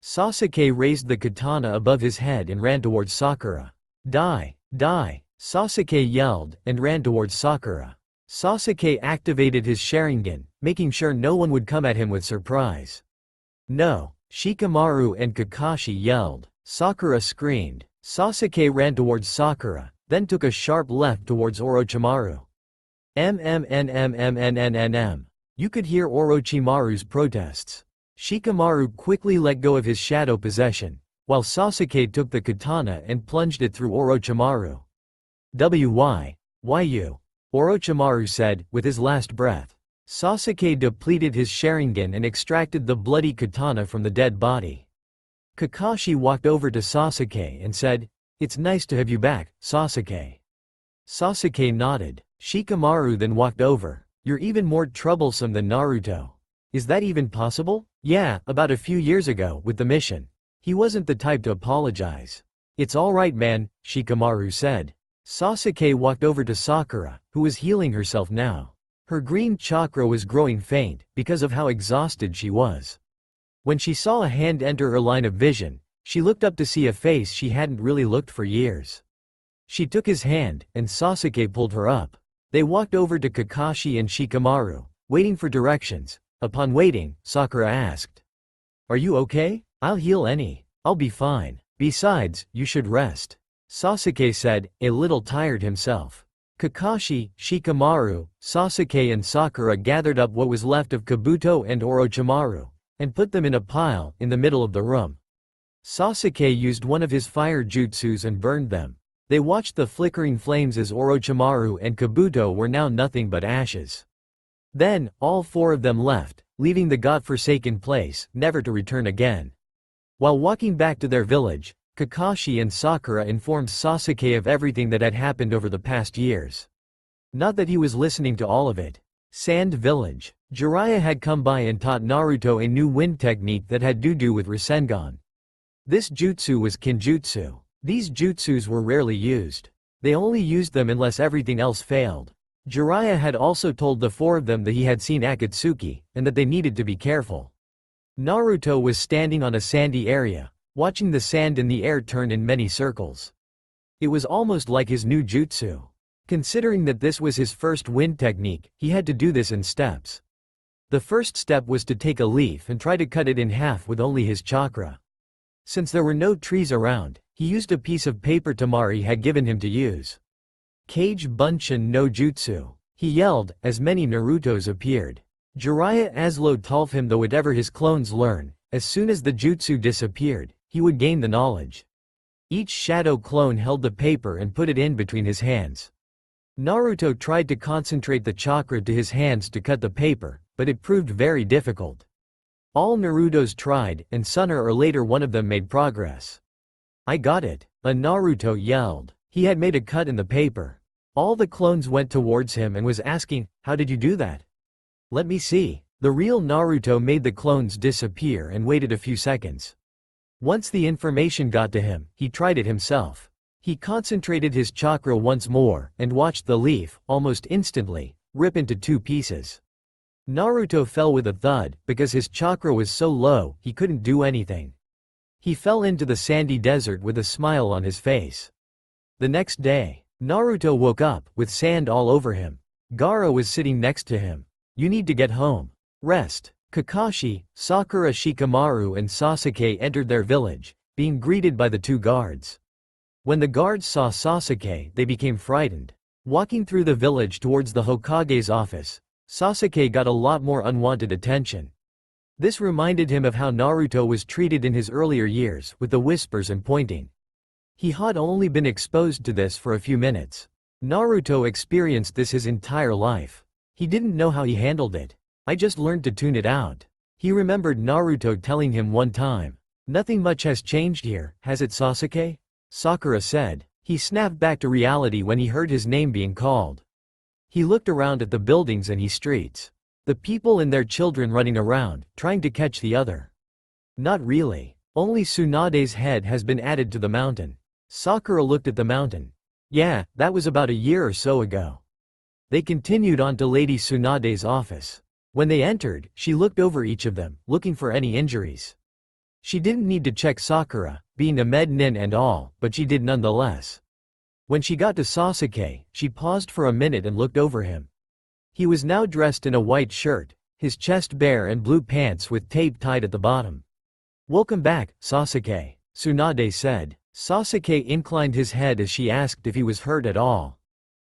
Sasuke raised the katana above his head and ran towards Sakura. Die! Die! Sasuke yelled, and ran towards Sakura. Sasuke activated his Sharingan, making sure no one would come at him with surprise. No! Shikamaru and Kakashi yelled. Sakura screamed. Sasuke ran towards Sakura, then took a sharp left towards Orochimaru. You could hear Orochimaru's protests. Shikamaru quickly let go of his shadow possession, while Sasuke took the katana and plunged it through Orochimaru. Why you? Orochimaru said, with his last breath. Sasuke depleted his Sharingan and extracted the bloody katana from the dead body. Kakashi walked over to Sasuke and said, "It's nice to have you back, Sasuke." Sasuke nodded. Shikamaru then walked over. "You're even more troublesome than Naruto. Is that even possible?" "Yeah, about a few years ago, with the mission. He wasn't the type to apologize." "It's alright man," Shikamaru said. Sasuke walked over to Sakura, who was healing herself now. Her green chakra was growing faint, because of how exhausted she was. When she saw a hand enter her line of vision, she looked up to see a face she hadn't really looked for years. She took his hand, and Sasuke pulled her up. They walked over to Kakashi and Shikamaru, waiting for directions. Upon waiting, Sakura asked, "Are you okay?" "I'll heal any. I'll be fine. Besides, you should rest," Sasuke said, a little tired himself. Kakashi, Shikamaru, Sasuke and Sakura gathered up what was left of Kabuto and Orochimaru, and put them in a pile, in the middle of the room. Sasuke used one of his fire jutsus and burned them. They watched the flickering flames as Orochimaru and Kabuto were now nothing but ashes. Then, all four of them left, leaving the god-forsaken place, never to return again. While walking back to their village, Kakashi and Sakura informed Sasuke of everything that had happened over the past years. Not that he was listening to all of it. Sand Village. Jiraiya had come by and taught Naruto a new wind technique that had to do with Rasengan. This jutsu was Kinjutsu. These jutsus were rarely used. They only used them unless everything else failed. Jiraiya had also told the four of them that he had seen Akatsuki, and that they needed to be careful. Naruto was standing on a sandy area, watching the sand in the air turn in many circles. It was almost like his new jutsu. Considering that this was his first wind technique, he had to do this in steps. The first step was to take a leaf and try to cut it in half with only his chakra. Since there were no trees around, he used a piece of paper Tamari had given him to use. Kage Bunshin no Jutsu, he yelled, as many Narutos appeared. Jiraiya Aslo told him that whatever his clones learn, as soon as the jutsu disappeared, he would gain the knowledge. Each shadow clone held the paper and put it in between his hands. Naruto tried to concentrate the chakra to his hands to cut the paper, but it proved very difficult. All Narutos tried, and sooner or later one of them made progress. "I got it," a Naruto yelled. He had made a cut in the paper. All the clones went towards him and was asking, "How did you do that?" "Let me see." The real Naruto made the clones disappear and waited a few seconds. Once the information got to him, he tried it himself. He concentrated his chakra once more, and watched the leaf, almost instantly, rip into two pieces. Naruto fell with a thud, because his chakra was so low, he couldn't do anything. He fell into the sandy desert with a smile on his face. The next day, Naruto woke up, with sand all over him. Gaara was sitting next to him. "You need to get home. Rest." Kakashi, Sakura, Shikamaru and Sasuke entered their village, being greeted by the two guards. When the guards saw Sasuke, they became frightened. Walking through the village towards the Hokage's office, Sasuke got a lot more unwanted attention. This reminded him of how Naruto was treated in his earlier years, with the whispers and pointing. He had only been exposed to this for a few minutes. Naruto experienced this his entire life. He didn't know how he handled it. "I just learned to tune it out." He remembered Naruto telling him one time. "Nothing much has changed here, has it, Sasuke?" Sakura said. He snapped back to reality when he heard his name being called. He looked around at the buildings and streets. The people and their children running around, trying to catch the other. Not really. Only Tsunade's head has been added to the mountain. Sakura looked at the mountain. Yeah, that was about a year or so ago. They continued on to Lady Tsunade's office. When they entered, she looked over each of them, looking for any injuries. She didn't need to check Sakura, being a med nin and all, but she did nonetheless. When she got to Sasuke, she paused for a minute and looked over him. He was now dressed in a white shirt, his chest bare and blue pants with tape tied at the bottom. "Welcome back, Sasuke," Tsunade said. Sasuke inclined his head as she asked if he was hurt at all.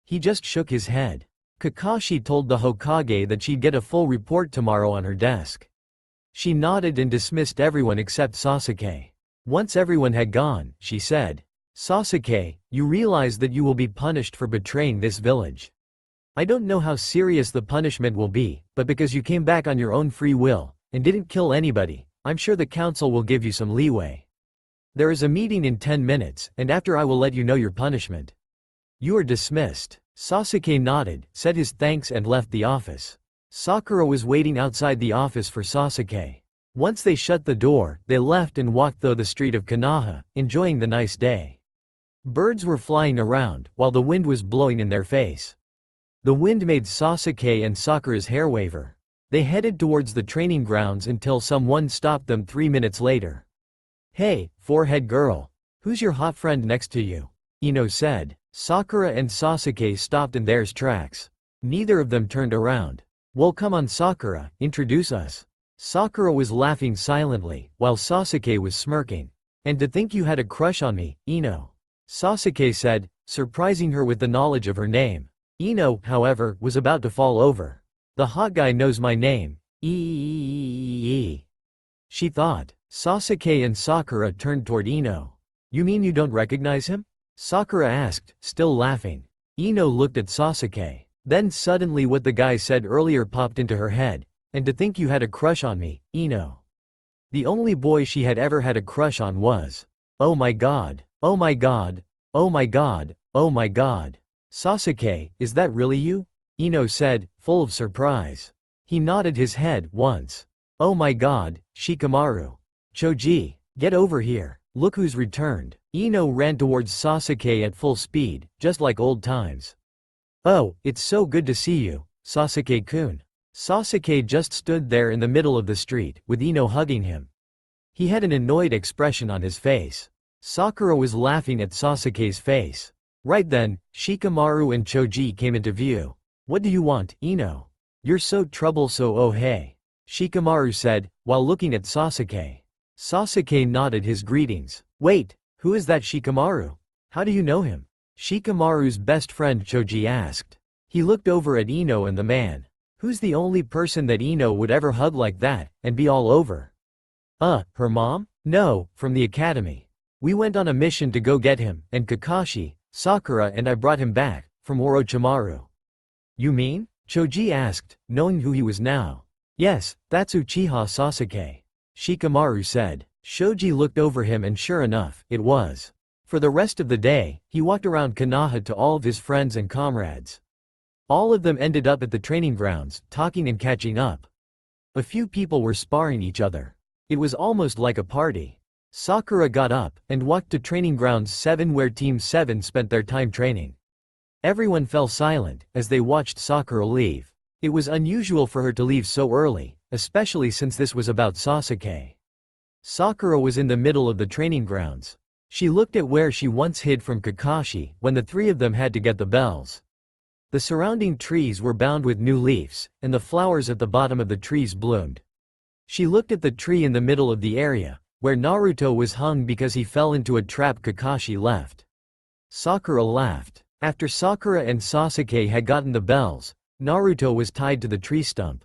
He just shook his head. Kakashi told the Hokage that she'd get a full report tomorrow on her desk. She nodded and dismissed everyone except Sasuke. Once everyone had gone, she said, "Sasuke, you realize that you will be punished for betraying this village." I don't know how serious the punishment will be, but because you came back on your own free will, and didn't kill anybody, I'm sure the council will give you some leeway. There is a meeting in 10 minutes, and after I will let you know your punishment. You are dismissed. Sasuke nodded, said his thanks and left the office. Sakura was waiting outside the office for Sasuke. Once they shut the door, they left and walked through the street of Konoha, enjoying the nice day. Birds were flying around, while the wind was blowing in their face. The wind made Sasuke and Sakura's hair waver. They headed towards the training grounds until someone stopped them 3 minutes later. "Hey, forehead girl. Who's your hot friend next to you?" Ino said. Sakura and Sasuke stopped in their tracks. Neither of them turned around. "Well, come on Sakura, introduce us." Sakura was laughing silently, while Sasuke was smirking. "And to think you had a crush on me, Ino," Sasuke said, surprising her with the knowledge of her name. Ino, however, was about to fall over. "The hot guy knows my name, she thought. Sasuke and Sakura turned toward Ino. "You mean you don't recognize him?" Sakura asked, still laughing. Ino looked at Sasuke. Then suddenly what the guy said earlier popped into her head. "And to think you had a crush on me, Ino." The only boy she had ever had a crush on was. "Oh my god, oh my god, oh my god, oh my god. Sasuke, is that really you?" Ino said, full of surprise. He nodded his head once. "Oh my god, Shikamaru. Choji, get over here, look who's returned." Ino ran towards Sasuke at full speed, just like old times. "Oh, it's so good to see you, Sasuke-kun." Sasuke just stood there in the middle of the street, with Ino hugging him. He had an annoyed expression on his face. Sakura was laughing at Sasuke's face. Right then, Shikamaru and Choji came into view. "What do you want, Ino? You're so troublesome, oh hey," Shikamaru said, while looking at Sasuke. Sasuke nodded his greetings. "Wait, who is that Shikamaru? How do you know him?" Shikamaru's best friend Choji asked. He looked over at Ino and the man. "Who's the only person that Ino would ever hug like that, and be all over?" Her mom? "No, from the academy. We went on a mission to go get him, and Kakashi, Sakura and I brought him back, from Orochimaru." "You mean?" Choji asked, knowing who he was now. "Yes, that's Uchiha Sasuke," Shikamaru said. Shoji looked over him and sure enough, it was. For the rest of the day, he walked around Konoha to all of his friends and comrades. All of them ended up at the training grounds, talking and catching up. A few people were sparring each other. It was almost like a party. Sakura got up, and walked to Training Grounds 7 where Team 7 spent their time training. Everyone fell silent, as they watched Sakura leave. It was unusual for her to leave so early, especially since this was about Sasuke. Sakura was in the middle of the training grounds. She looked at where she once hid from Kakashi, when the three of them had to get the bells. The surrounding trees were bound with new leaves, and the flowers at the bottom of the trees bloomed. She looked at the tree in the middle of the area, where Naruto was hung because he fell into a trap Kakashi left. Sakura laughed. After Sakura and Sasuke had gotten the bells, Naruto was tied to the tree stump.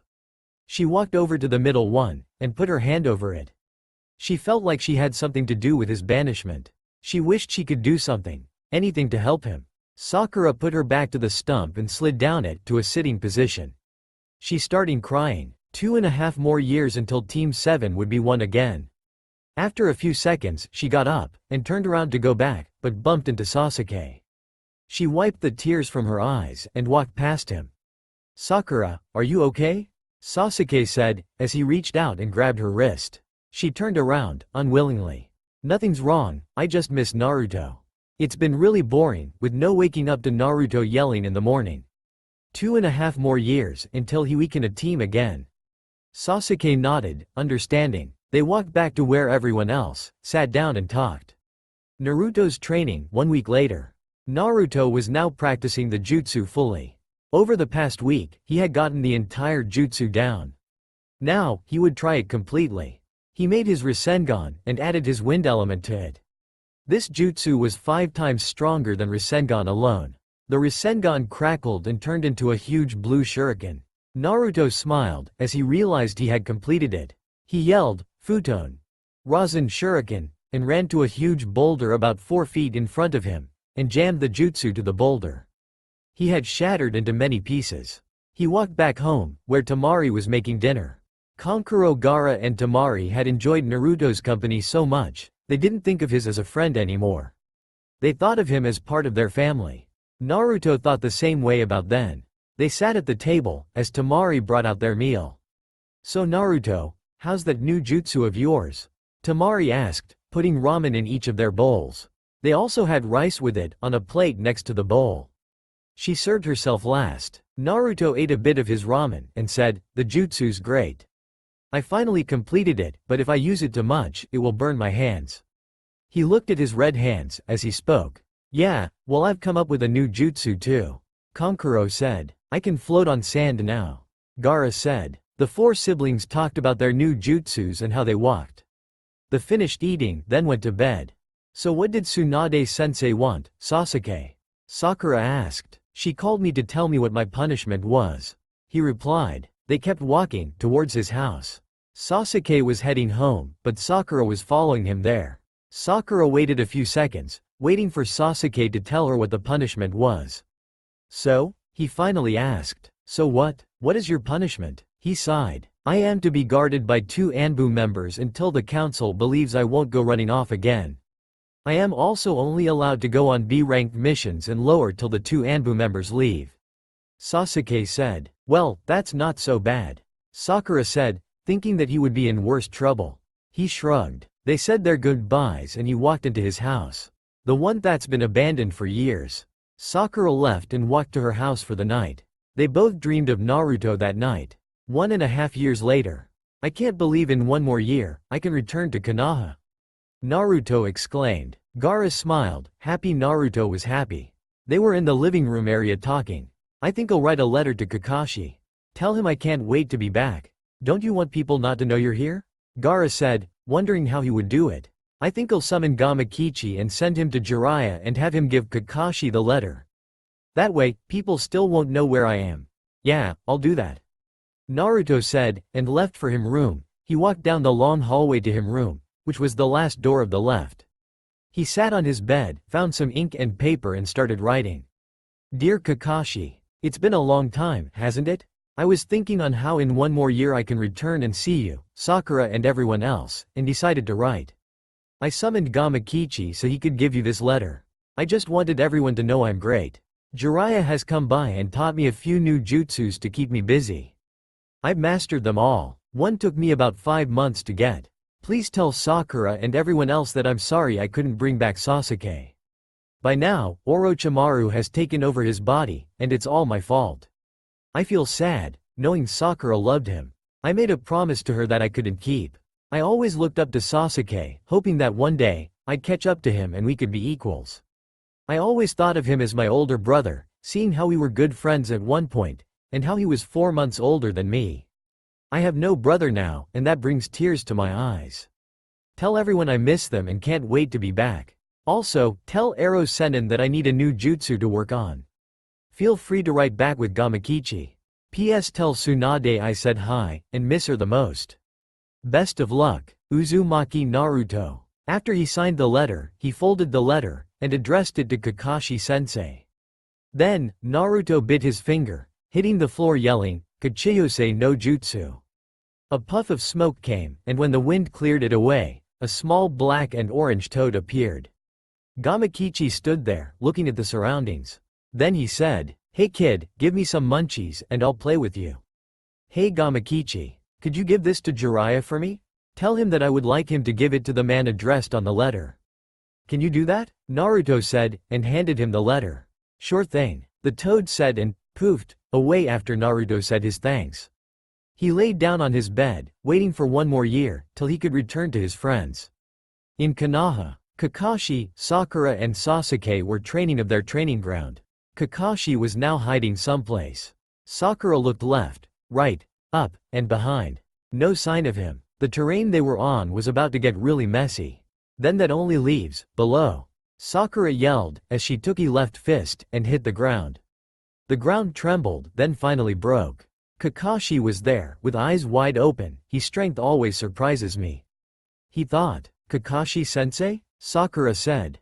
She walked over to the middle one, and put her hand over it. She felt like she had something to do with his banishment. She wished she could do something, anything to help him. Sakura put her back to the stump and slid down it to a sitting position. She started crying. 2.5 more years until Team 7 would be won again. After a few seconds, she got up, and turned around to go back, but bumped into Sasuke. She wiped the tears from her eyes, and walked past him. "Sakura, are you okay?" Sasuke said, as he reached out and grabbed her wrist. She turned around, unwillingly. "Nothing's wrong, I just miss Naruto. It's been really boring, with no waking up to Naruto yelling in the morning. 2.5 more years, until we can a team again." Sasuke nodded, understanding. They walked back to where everyone else sat down and talked. Naruto's training 1 week later. Naruto was now practicing the jutsu fully. Over the past week, he had gotten the entire jutsu down. Now, he would try it completely. He made his Rasengan, and added his wind element to it. This jutsu was 5 times stronger than Rasengan alone. The Rasengan crackled and turned into a huge blue shuriken. Naruto smiled, as he realized he had completed it. He yelled, "Futon! Rasen Shuriken!" and ran to a huge boulder about 4 feet in front of him, and jammed the jutsu to the boulder. He had shattered into many pieces. He walked back home, where Temari was making dinner. Kankuro, Gaara and Temari had enjoyed Naruto's company so much, they didn't think of his as a friend anymore. They thought of him as part of their family. Naruto thought the same way about them. They sat at the table, as Temari brought out their meal. "So Naruto, how's that new jutsu of yours?" Temari asked, putting ramen in each of their bowls. They also had rice with it, on a plate next to the bowl. She served herself last. Naruto ate a bit of his ramen, and said, "The jutsu's great. I finally completed it, but if I use it too much, it will burn my hands." He looked at his red hands, as he spoke. "Yeah, well I've come up with a new jutsu too." Kankuro said, "I can float on sand now." Gaara said. The four siblings talked about their new jutsus and how they walked. They finished eating, then went to bed. "So what did Tsunade-sensei want, Sasuke?" Sakura asked. "She called me to tell me what my punishment was," he replied. They kept walking, towards his house. Sasuke was heading home, but Sakura was following him there. Sakura waited a few seconds, waiting for Sasuke to tell her what the punishment was. "So?" he finally asked. "So what? What is your punishment?" He sighed. "I am to be guarded by 2 Anbu members until the council believes I won't go running off again. I am also only allowed to go on B-ranked missions and lower till the 2 Anbu members leave." Sasuke said. "Well, that's not so bad." Sakura said, thinking that he would be in worse trouble. He shrugged. They said their goodbyes and he walked into his house. The one that's been abandoned for years. Sakura left and walked to her house for the night. They both dreamed of Naruto that night. 1.5 years later. "I can't believe in 1 more year, I can return to Konoha," Naruto exclaimed. Gaara smiled, happy Naruto was happy. They were in the living room area talking. "I think I'll write a letter to Kakashi. Tell him I can't wait to be back. Don't you want people not to know you're here?" Gaara said, wondering how he would do it. "I think I'll summon Gamakichi and send him to Jiraiya and have him give Kakashi the letter. That way, people still won't know where I am." "Yeah, I'll do that," Naruto said, and left for him room. He walked down the long hallway to him room, which was the last door of the left. He sat on his bed, found some ink and paper and started writing. "Dear Kakashi, it's been a long time, hasn't it? I was thinking on how in 1 more year I can return and see you, Sakura and everyone else, and decided to write. I summoned Gamakichi so he could give you this letter. I just wanted everyone to know I'm great. Jiraiya has come by and taught me a few new jutsus to keep me busy. I've mastered them all. One took me about 5 months to get. Please tell Sakura and everyone else that I'm sorry I couldn't bring back Sasuke. By now, Orochimaru has taken over his body, and it's all my fault. I feel sad, knowing Sakura loved him. I made a promise to her that I couldn't keep. I always looked up to Sasuke, hoping that one day, I'd catch up to him and we could be equals. I always thought of him as my older brother, seeing how we were good friends at one point, and how he was 4 months older than me. I have no brother now, and that brings tears to my eyes. Tell everyone I miss them and can't wait to be back. Also, tell Ero Sennin that I need a new jutsu to work on. Feel free to write back with Gamakichi. P.S. Tell Tsunade I said hi, and miss her the most. Best of luck, Uzumaki Naruto." After he signed the letter, he folded the letter, and addressed it to Kakashi-sensei. Then, Naruto bit his finger, hitting the floor yelling, "Kachiyose no jutsu." A puff of smoke came, and when the wind cleared it away, a small black and orange toad appeared. Gamakichi stood there, looking at the surroundings. Then he said, "Hey kid, give me some munchies and I'll play with you." "Hey Gamakichi, could you give this to Jiraiya for me? Tell him that I would like him to give it to the man addressed on the letter." "Can you do that?" Naruto said, and handed him the letter. "Sure thing," the toad said and poofed away after Naruto said his thanks. He laid down on his bed, waiting for 1 more year, till he could return to his friends. In Konoha, Kakashi, Sakura and Sasuke were training of their training ground. Kakashi was now hiding someplace. Sakura looked left, right, up, and behind. No sign of him. The terrain they were on was about to get really messy. Then that only leaves, below. Sakura yelled, as she took a left fist, and hit the ground. The ground trembled, then finally broke. Kakashi was there, with eyes wide open. His strength always surprises me, he thought. "Kakashi-sensei?" Sakura said.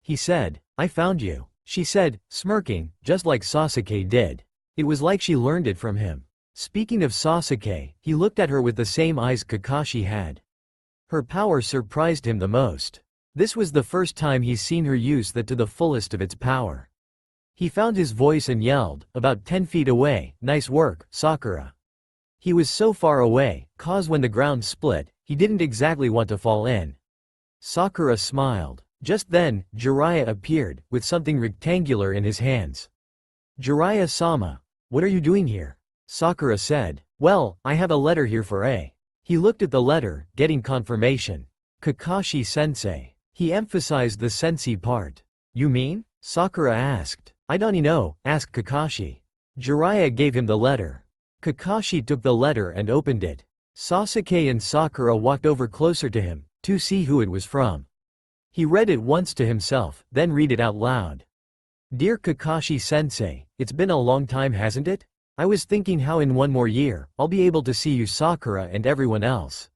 He said, "I found you." she said, smirking, just like Sasuke did. It was like she learned it from him. Speaking of Sasuke, he looked at her with the same eyes Kakashi had. Her power surprised him the most. This was the first time he's seen her use that to the fullest of its power. He found his voice and yelled, about 10 feet away, "Nice work, Sakura." He was so far away, cause when the ground split, he didn't exactly want to fall in. Sakura smiled. Just then, Jiraiya appeared, with something rectangular in his hands. "Jiraiya-sama, what are you doing here?" Sakura said. "Well, I have a letter here for A." He looked at the letter, getting confirmation. Kakashi-sensei. He emphasized the sensei part. "You mean?" Sakura asked. "I don't know, ask Kakashi." Jiraiya gave him the letter. Kakashi took the letter and opened it. Sasuke and Sakura walked over closer to him, to see who it was from. He read it once to himself, then read it out loud. "Dear Kakashi-sensei, it's been a long time, hasn't it? I was thinking how in one more year, I'll be able to see you, Sakura, and everyone else."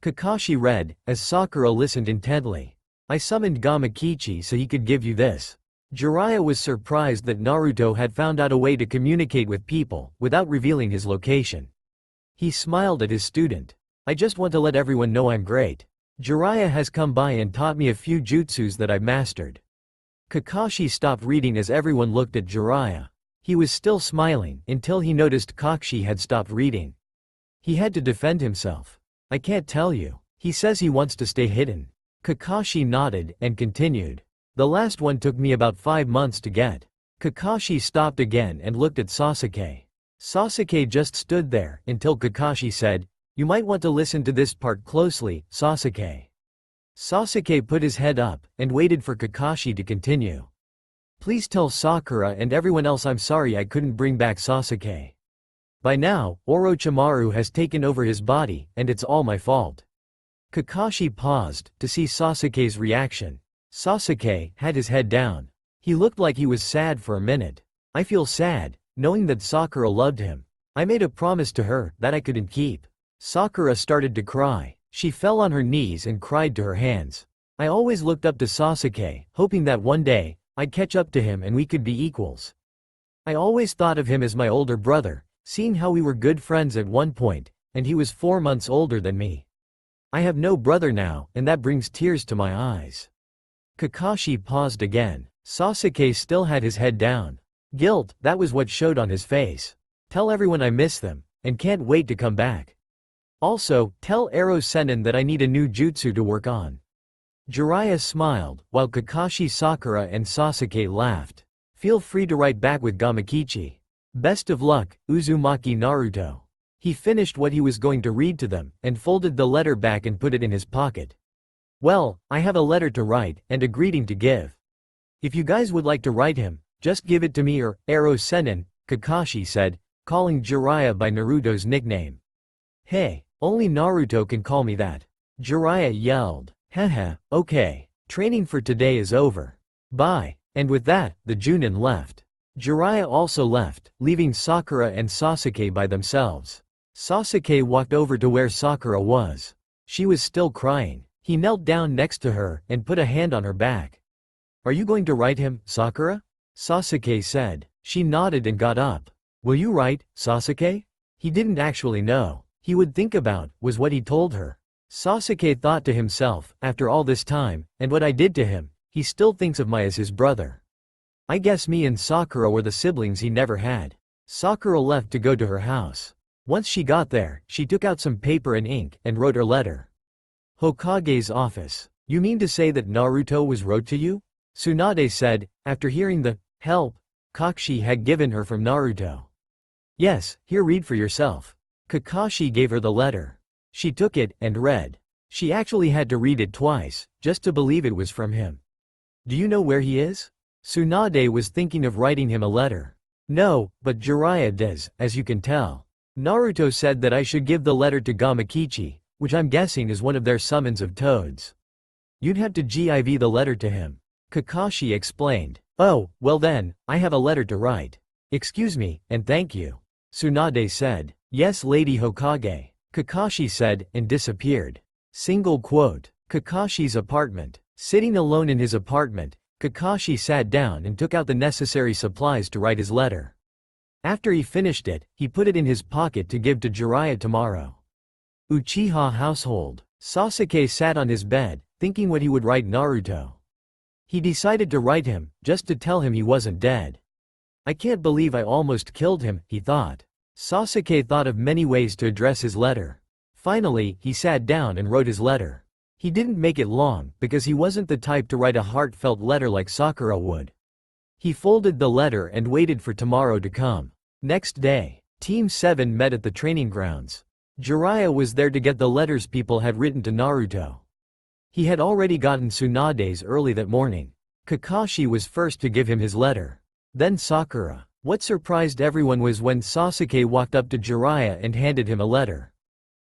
Kakashi read, as Sakura listened intently. "I summoned Gamakichi so he could give you this." Jiraiya was surprised that Naruto had found out a way to communicate with people, without revealing his location. He smiled at his student. "I just want to let everyone know I'm great. Jiraiya has come by and taught me a few jutsus that I've mastered." Kakashi stopped reading as everyone looked at Jiraiya. He was still smiling, until he noticed Kakashi had stopped reading. He had to defend himself. "I can't tell you. He says he wants to stay hidden." Kakashi nodded, and continued. "The last one took me about 5 months to get." Kakashi stopped again and looked at Sasuke. Sasuke just stood there, until Kakashi said, "You might want to listen to this part closely, Sasuke." Sasuke put his head up, and waited for Kakashi to continue. "Please tell Sakura and everyone else I'm sorry I couldn't bring back Sasuke. By now, Orochimaru has taken over his body, and it's all my fault." Kakashi paused, to see Sasuke's reaction. Sasuke had his head down. He looked like he was sad for a minute. "I feel sad, knowing that Sakura loved him. I made a promise to her that I couldn't keep." Sakura started to cry. She fell on her knees and cried to her hands. "I always looked up to Sasuke, hoping that one day, I'd catch up to him and we could be equals. I always thought of him as my older brother, seeing how we were good friends at one point, and he was 4 months older than me. I have no brother now, and that brings tears to my eyes." Kakashi paused again. Sasuke still had his head down. Guilt, that was what showed on his face. "Tell everyone I miss them, and can't wait to come back. Also, tell Ero Sennin that I need a new jutsu to work on." Jiraiya smiled, while Kakashi, Sakura and Sasuke laughed. "Feel free to write back with Gamakichi. Best of luck, Uzumaki Naruto." He finished what he was going to read to them, and folded the letter back and put it in his pocket. "Well, I have a letter to write, and a greeting to give. If you guys would like to write him, just give it to me or Ero Sennin," Kakashi said, calling Jiraiya by Naruto's nickname. "Hey, only Naruto can call me that." Jiraiya yelled. "Haha, okay. Training for today is over. Bye." And with that, the Junin left. Jiraiya also left, leaving Sakura and Sasuke by themselves. Sasuke walked over to where Sakura was. She was still crying. He knelt down next to her, and put a hand on her back. "Are you going to write him, Sakura?" Sasuke said. She nodded and got up. "Will you write, Sasuke?" He didn't actually know. He would think about, was what he told her. Sasuke thought to himself, after all this time, and what I did to him, he still thinks of me as his brother. I guess me and Sakura were the siblings he never had. Sakura left to go to her house. Once she got there, she took out some paper and ink, and wrote her letter. Hokage's office. "You mean to say that Naruto was wrote to you?" Tsunade said, after hearing the help Kakashi had given her from Naruto. "Yes, here, read for yourself." Kakashi gave her the letter. She took it, and read. She actually had to read it twice, just to believe it was from him. "Do you know where he is?" Tsunade was thinking of writing him a letter. "No, but Jiraiya does, as you can tell. Naruto said that I should give the letter to Gamakichi, which I'm guessing is one of their summons of toads. You'd have to give the letter to him." Kakashi explained. "Oh, well then, I have a letter to write. Excuse me, and thank you." Tsunade said. "Yes, Lady Hokage," Kakashi said, and disappeared. Single quote. Kakashi's apartment. Sitting alone in his apartment, Kakashi sat down and took out the necessary supplies to write his letter. After he finished it, he put it in his pocket to give to Jiraiya tomorrow. Uchiha household. Sasuke sat on his bed, thinking what he would write Naruto. He decided to write him, just to tell him he wasn't dead. I can't believe I almost killed him, he thought. Sasuke thought of many ways to address his letter. Finally, he sat down and wrote his letter. He didn't make it long, because he wasn't the type to write a heartfelt letter like Sakura would. He folded the letter and waited for tomorrow to come. Next day, Team 7 met at the training grounds. Jiraiya was there to get the letters people had written to Naruto. He had already gotten Tsunade's early that morning. Kakashi was first to give him his letter. Then Sakura. What surprised everyone was when Sasuke walked up to Jiraiya and handed him a letter.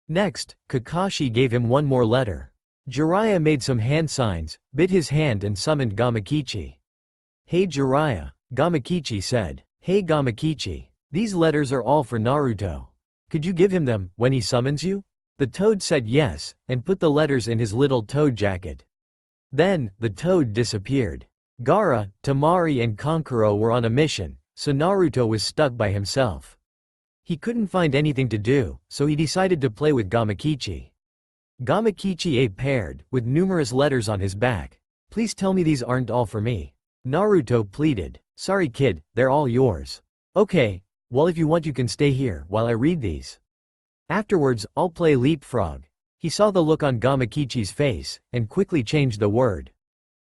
Next, Kakashi gave him one more letter. Jiraiya made some hand signs, bit his hand and summoned Gamakichi. "Hey Jiraiya," Gamakichi said. "Hey Gamakichi, these letters are all for Naruto. Could you give him them, when he summons you?" The toad said yes, and put the letters in his little toad jacket. Then, the toad disappeared. Gaara, Temari and Kankuro were on a mission, so Naruto was stuck by himself. He couldn't find anything to do, so he decided to play with Gamakichi. Gamakichi paired, with numerous letters on his back. "Please tell me these aren't all for me," Naruto pleaded. "Sorry kid, they're all yours." "Okay, well if you want you can stay here while I read these. Afterwards, I'll play leapfrog." He saw the look on Gamakichi's face, and quickly changed the word.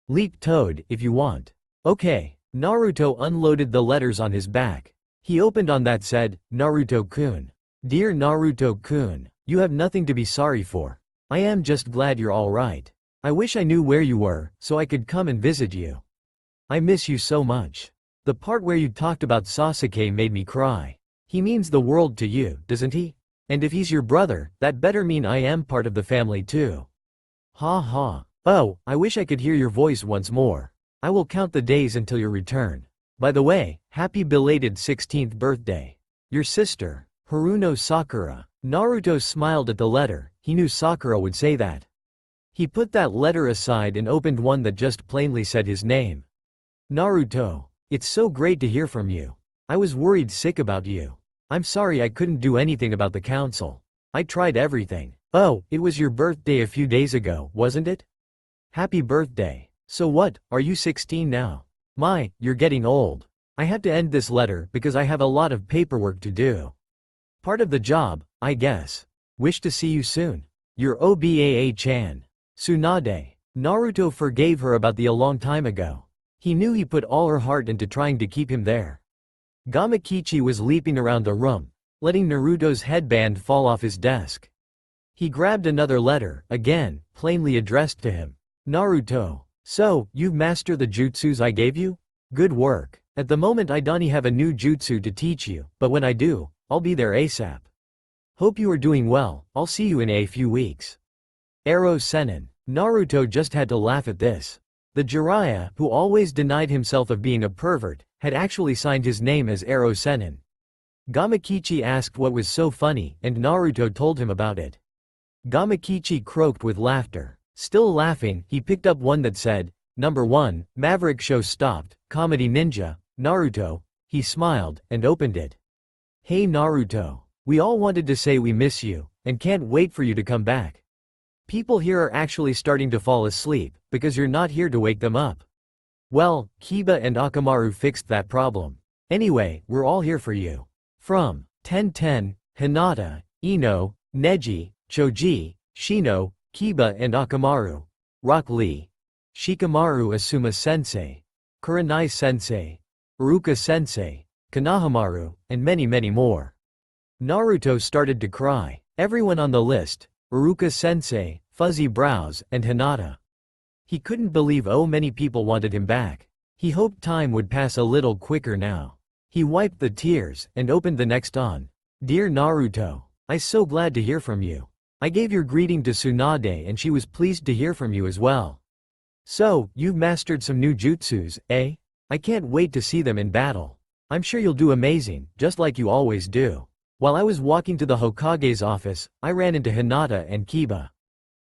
"Leap toad, if you want." "Okay." Naruto unloaded the letters on his back. He opened on that said, "Naruto-kun. Dear Naruto-kun, you have nothing to be sorry for. I am just glad you're alright. I wish I knew where you were, so I could come and visit you. I miss you so much. The part where you talked about Sasuke made me cry. He means the world to you, doesn't he? And if he's your brother, that better mean I am part of the family too. Ha ha. Oh, I wish I could hear your voice once more. I will count the days until your return. By the way, happy belated 16th birthday. Your sister, Haruno Sakura." Naruto smiled at the letter. He knew Sakura would say that. He put that letter aside and opened one that just plainly said his name. "Naruto, it's so great to hear from you. I was worried sick about you. I'm sorry I couldn't do anything about the council. I tried everything. Oh, it was your birthday a few days ago, wasn't it? Happy birthday. So what, are you 16 now? My, you're getting old. I have to end this letter because I have a lot of paperwork to do. Part of the job, I guess. Wish to see you soon. Your Obaa-chan. Tsunade." Naruto forgave her about the a long time ago. He knew he put all her heart into trying to keep him there. Gamakichi was leaping around the room, letting Naruto's headband fall off his desk. He grabbed another letter, again, plainly addressed to him. "Naruto. So, you've mastered the jutsus I gave you? Good work. At the moment I don't have a new jutsu to teach you, but when I do, I'll be there ASAP. Hope you are doing well, I'll see you in a few weeks. Ero Sennin." Naruto just had to laugh at this. The Jiraiya, who always denied himself of being a pervert, had actually signed his name as Ero Sennin. Gamakichi asked what was so funny, and Naruto told him about it. Gamakichi croaked with laughter. Still laughing, he picked up one that said, "Number 1, Maverick Show Stopped, Comedy Ninja, Naruto." He smiled, and opened it. "Hey Naruto. We all wanted to say we miss you, and can't wait for you to come back. People here are actually starting to fall asleep, because you're not here to wake them up. Well, Kiba and Akamaru fixed that problem. Anyway, we're all here for you. From Ten, Hinata, Ino, Neji, Choji, Shino, Kiba and Akamaru, Rock Lee, Shikamaru Asuma Sensei, Kurenai Sensei, Uruka Sensei, Kanahamaru, and many more." Naruto started to cry. Everyone on the list, Uruka Sensei, Fuzzy Brows, and Hinata. He couldn't believe many people wanted him back. He hoped time would pass a little quicker now. He wiped the tears, and opened the next on. "Dear Naruto, I'm so glad to hear from you. I gave your greeting to Tsunade and she was pleased to hear from you as well. So, you've mastered some new jutsus, eh? I can't wait to see them in battle. I'm sure you'll do amazing, just like you always do." While I was walking to the Hokage's office, I ran into Hinata and Kiba.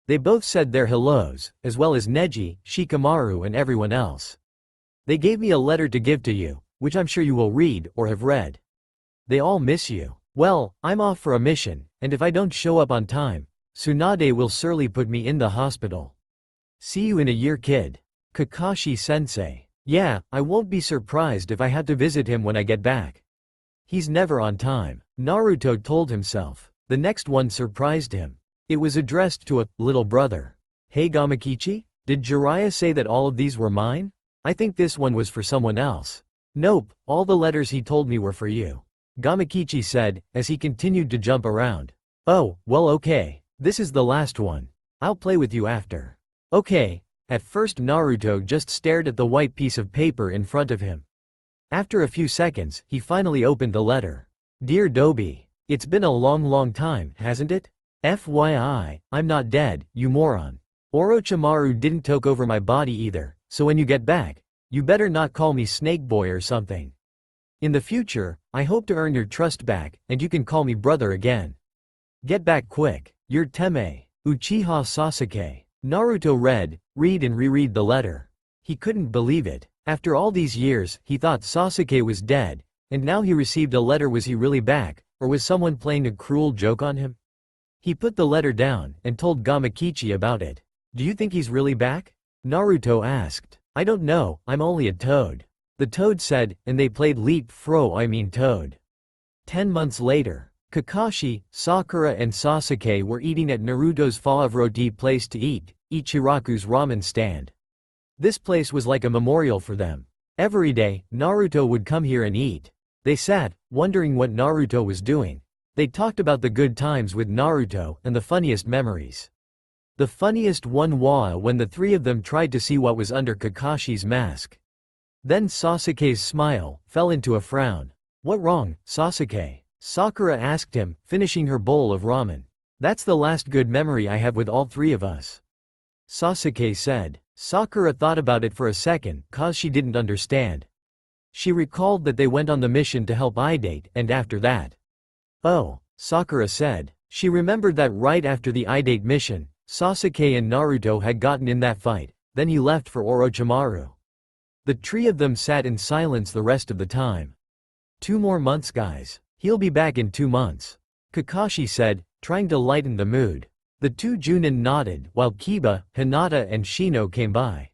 They both said their hellos, as well as Neji, Shikamaru and everyone else. They gave me a letter to give to you, which I'm sure you will read or have read. They all miss you. Well, I'm off for a mission, and if I don't show up on time, Tsunade will surely put me in the hospital. See you in a year, kid. Kakashi-sensei. Yeah, I won't be surprised if I had to visit him when I get back. He's never on time, Naruto told himself. The next one surprised him. It was addressed to a little brother. Hey Gamakichi? Did Jiraiya say that all of these were mine? I think this one was for someone else. Nope, all the letters he told me were for you. Gamakichi said, as he continued to jump around. Oh, well okay, this is the last one. I'll play with you after. Okay. At first Naruto just stared at the white piece of paper in front of him. After a few seconds, he finally opened the letter. Dear Dobi, it's been a long time, hasn't it? FYI, I'm not dead, you moron. Orochimaru didn't take over my body either, so when you get back, you better not call me Snake Boy or something. In the future, I hope to earn your trust back, and you can call me brother again. Get back quick, you're Teme, Uchiha Sasuke. Naruto read and reread the letter. He couldn't believe it. After all these years, he thought Sasuke was dead, and now he received a letter. Was he really back, or was someone playing a cruel joke on him? He put the letter down, and told Gamakichi about it. Do you think he's really back? Naruto asked. I don't know, I'm only a toad. The toad said, and they played Toad. 10 months later. Kakashi, Sakura and Sasuke were eating at Naruto's Favre place to eat, Ichiraku's ramen stand. This place was like a memorial for them. Every day, Naruto would come here and eat. They sat, wondering what Naruto was doing. They talked about the good times with Naruto and the funniest memories. The funniest one was when the three of them tried to see what was under Kakashi's mask. Then Sasuke's smile fell into a frown. What wrong, Sasuke? Sakura asked him, finishing her bowl of ramen. That's the last good memory I have with all three of us. Sasuke said. Sakura thought about it for a second, cause she didn't understand. She recalled that they went on the mission to help Idate, and after that. Oh, Sakura said. She remembered that right after the Idate mission, Sasuke and Naruto had gotten in that fight, then he left for Orochimaru. The three of them sat in silence the rest of the time. 2 more months, guys. He'll be back in 2 months. Kakashi said, trying to lighten the mood. The 2 Junin nodded while Kiba, Hinata and Shino came by.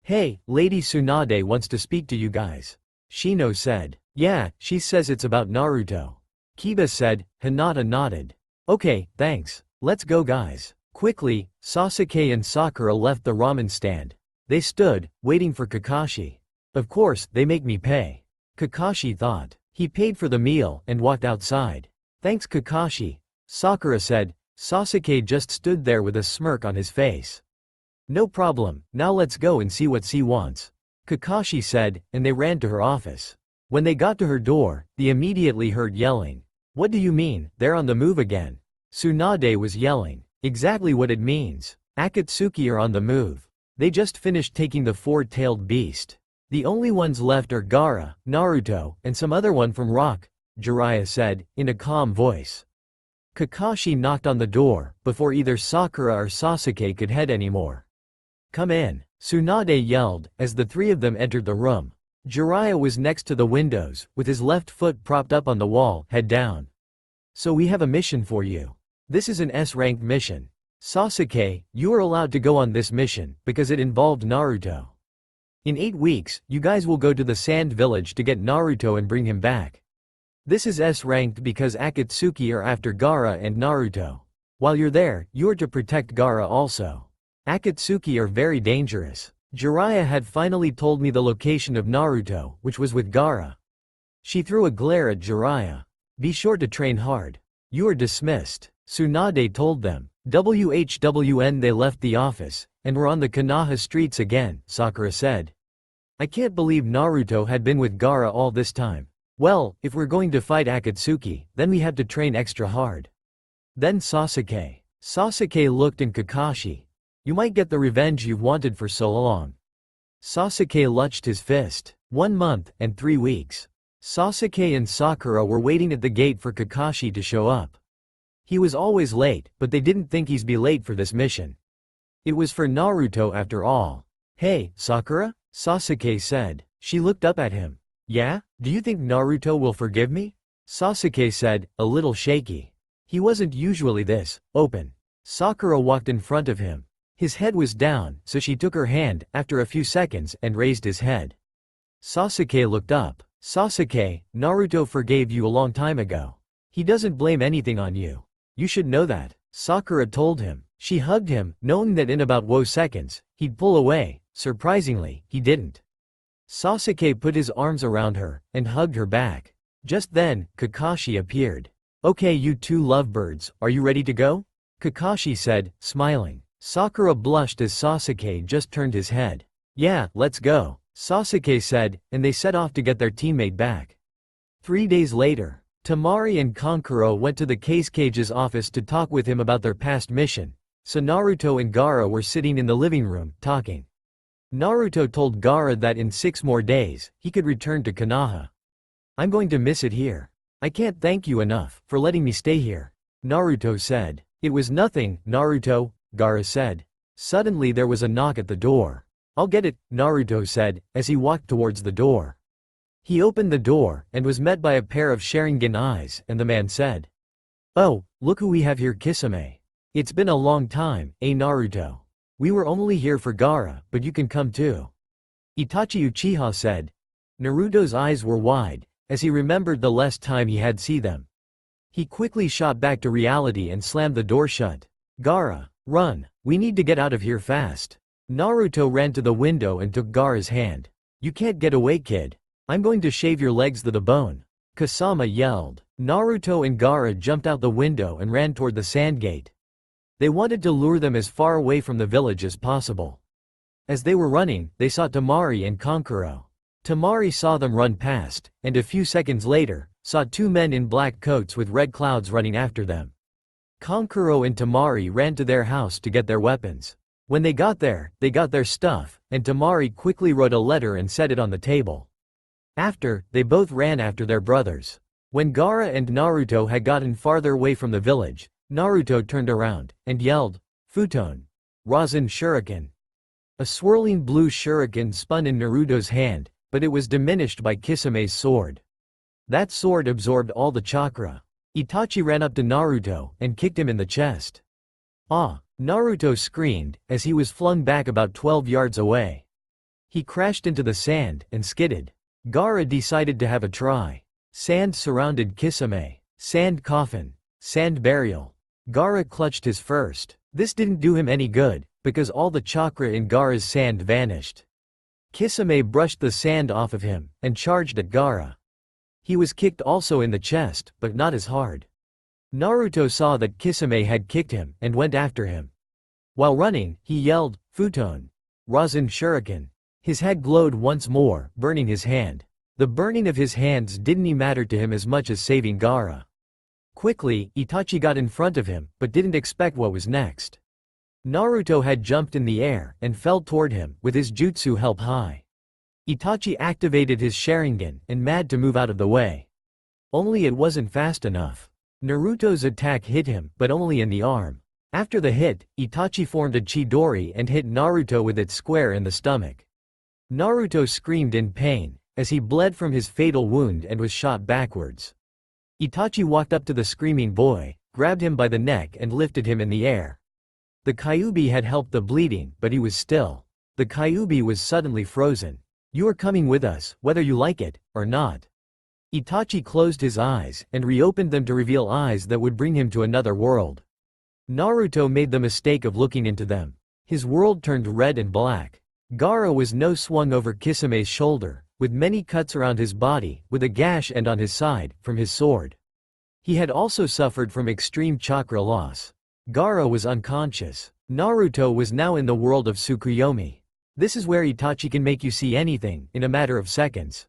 Hey, Lady Tsunade wants to speak to you guys. Shino said. Yeah, she says it's about Naruto. Kiba said. Hinata nodded. Okay, thanks. Let's go guys. Quickly, Sasuke and Sakura left the ramen stand. They stood, waiting for Kakashi. Of course, they make me pay. Kakashi thought. He paid for the meal and walked outside. Thanks Kakashi, Sakura said. Sasuke just stood there with a smirk on his face. No problem, now let's go and see what she wants. Kakashi said, and they ran to her office. When they got to her door, they immediately heard yelling. What do you mean, they're on the move again? Tsunade was yelling. Exactly what it means. Akatsuki are on the move. They just finished taking the 4-tailed beast. The only ones left are Gaara, Naruto, and some other one from Rock, Jiraiya said, in a calm voice. Kakashi knocked on the door, before either Sakura or Sasuke could head anymore. Come in, Tsunade yelled, as the 3 of them entered the room. Jiraiya was next to the windows, with his left foot propped up on the wall, head down. So we have a mission for you. This is an S-ranked mission. Sasuke, you are allowed to go on this mission, because it involved Naruto. In 8 weeks, you guys will go to the Sand Village to get Naruto and bring him back. This is S-ranked because Akatsuki are after Gaara and Naruto. While you're there, you are to protect Gaara also. Akatsuki are very dangerous. Jiraiya had finally told me the location of Naruto, which was with Gaara. She threw a glare at Jiraiya. Be sure to train hard. You are dismissed, Tsunade told them. WHWN they left the office, and were on the Konoha streets again, Sakura said. I can't believe Naruto had been with Gaara all this time. Well, if we're going to fight Akatsuki, then we have to train extra hard. Then Sasuke. Sasuke looked at Kakashi. You might get the revenge you've wanted for so long. Sasuke clutched his fist. 1 month, and 3 weeks. Sasuke and Sakura were waiting at the gate for Kakashi to show up. He was always late, but they didn't think he'd be late for this mission. It was for Naruto after all. Hey, Sakura? Sasuke said. She looked up at him. Yeah? Do you think Naruto will forgive me? Sasuke said, a little shaky. He wasn't usually this open. Sakura walked in front of him. His head was down, so she took her hand after a few seconds and raised his head. Sasuke looked up. Sasuke, Naruto forgave you a long time ago. He doesn't blame anything on you. You should know that, Sakura told him. She hugged him, knowing that in about seconds, he'd pull away. Surprisingly, he didn't. Sasuke put his arms around her and hugged her back. Just then, Kakashi appeared. Okay, you two lovebirds, are you ready to go? Kakashi said, smiling. Sakura blushed as Sasuke just turned his head. Yeah, let's go, Sasuke said, and they set off to get their teammate back. 3 days later, Temari and Kankuro went to the Cage's office to talk with him about their past mission, so Naruto and Gaara were sitting in the living room, talking. Naruto told Gaara that in 6 more days, he could return to Konoha. I'm going to miss it here. I can't thank you enough for letting me stay here, Naruto said. It was nothing, Naruto, Gaara said. Suddenly there was a knock at the door. I'll get it, Naruto said, as he walked towards the door. He opened the door, and was met by a pair of Sharingan eyes, and the man said. Oh, look who we have here, Kisame. It's been a long time, Naruto. We were only here for Gaara, but you can come too. Itachi Uchiha said. Naruto's eyes were wide, as he remembered the last time he had seen them. He quickly shot back to reality and slammed the door shut. Gaara, run, we need to get out of here fast. Naruto ran to the window and took Gaara's hand. You can't get away, kid. I'm going to shave your legs to the bone. Kasama yelled. Naruto and Gaara jumped out the window and ran toward the sand gate. They wanted to lure them as far away from the village as possible. As they were running, they saw Temari and Kankuro. Temari saw them run past, and a few seconds later, saw 2 men in black coats with red clouds running after them. Kankuro and Temari ran to their house to get their weapons. When they got there, they got their stuff, and Temari quickly wrote a letter and set it on the table. After, they both ran after their brothers. When Gaara and Naruto had gotten farther away from the village, Naruto turned around, and yelled, Futon! Rasen Shuriken! A swirling blue shuriken spun in Naruto's hand, but it was diminished by Kisame's sword. That sword absorbed all the chakra. Itachi ran up to Naruto, and kicked him in the chest. Ah! Naruto screamed, as he was flung back about 12 yards away. He crashed into the sand, and skidded. Gaara decided to have a try. Sand surrounded Kisame. Sand coffin. Sand burial. Gaara clutched his first. This didn't do him any good, because all the chakra in Gaara's sand vanished. Kisame brushed the sand off of him, and charged at Gaara. He was kicked also in the chest, but not as hard. Naruto saw that Kisame had kicked him, and went after him. While running, he yelled, Futon! Rasen Shuriken! His head glowed once more, burning his hand. The burning of his hands didn't matter to him as much as saving Gaara. Quickly, Itachi got in front of him, but didn't expect what was next. Naruto had jumped in the air, and fell toward him, with his jutsu held high. Itachi activated his Sharingan, and mad to move out of the way. Only it wasn't fast enough. Naruto's attack hit him, but only in the arm. After the hit, Itachi formed a Chidori and hit Naruto with it square in the stomach. Naruto screamed in pain, as he bled from his fatal wound and was shot backwards. Itachi walked up to the screaming boy, grabbed him by the neck and lifted him in the air. The Kyuubi had helped the bleeding, but he was still. The Kyuubi was suddenly frozen. You are coming with us, whether you like it, or not. Itachi closed his eyes, and reopened them to reveal eyes that would bring him to another world. Naruto made the mistake of looking into them. His world turned red and black. Gaara was now swung over Kisame's shoulder, with many cuts around his body, with a gash and on his side, from his sword. He had also suffered from extreme chakra loss. Gaara was unconscious. Naruto was now in the world of Tsukuyomi. This is where Itachi can make you see anything, in a matter of seconds.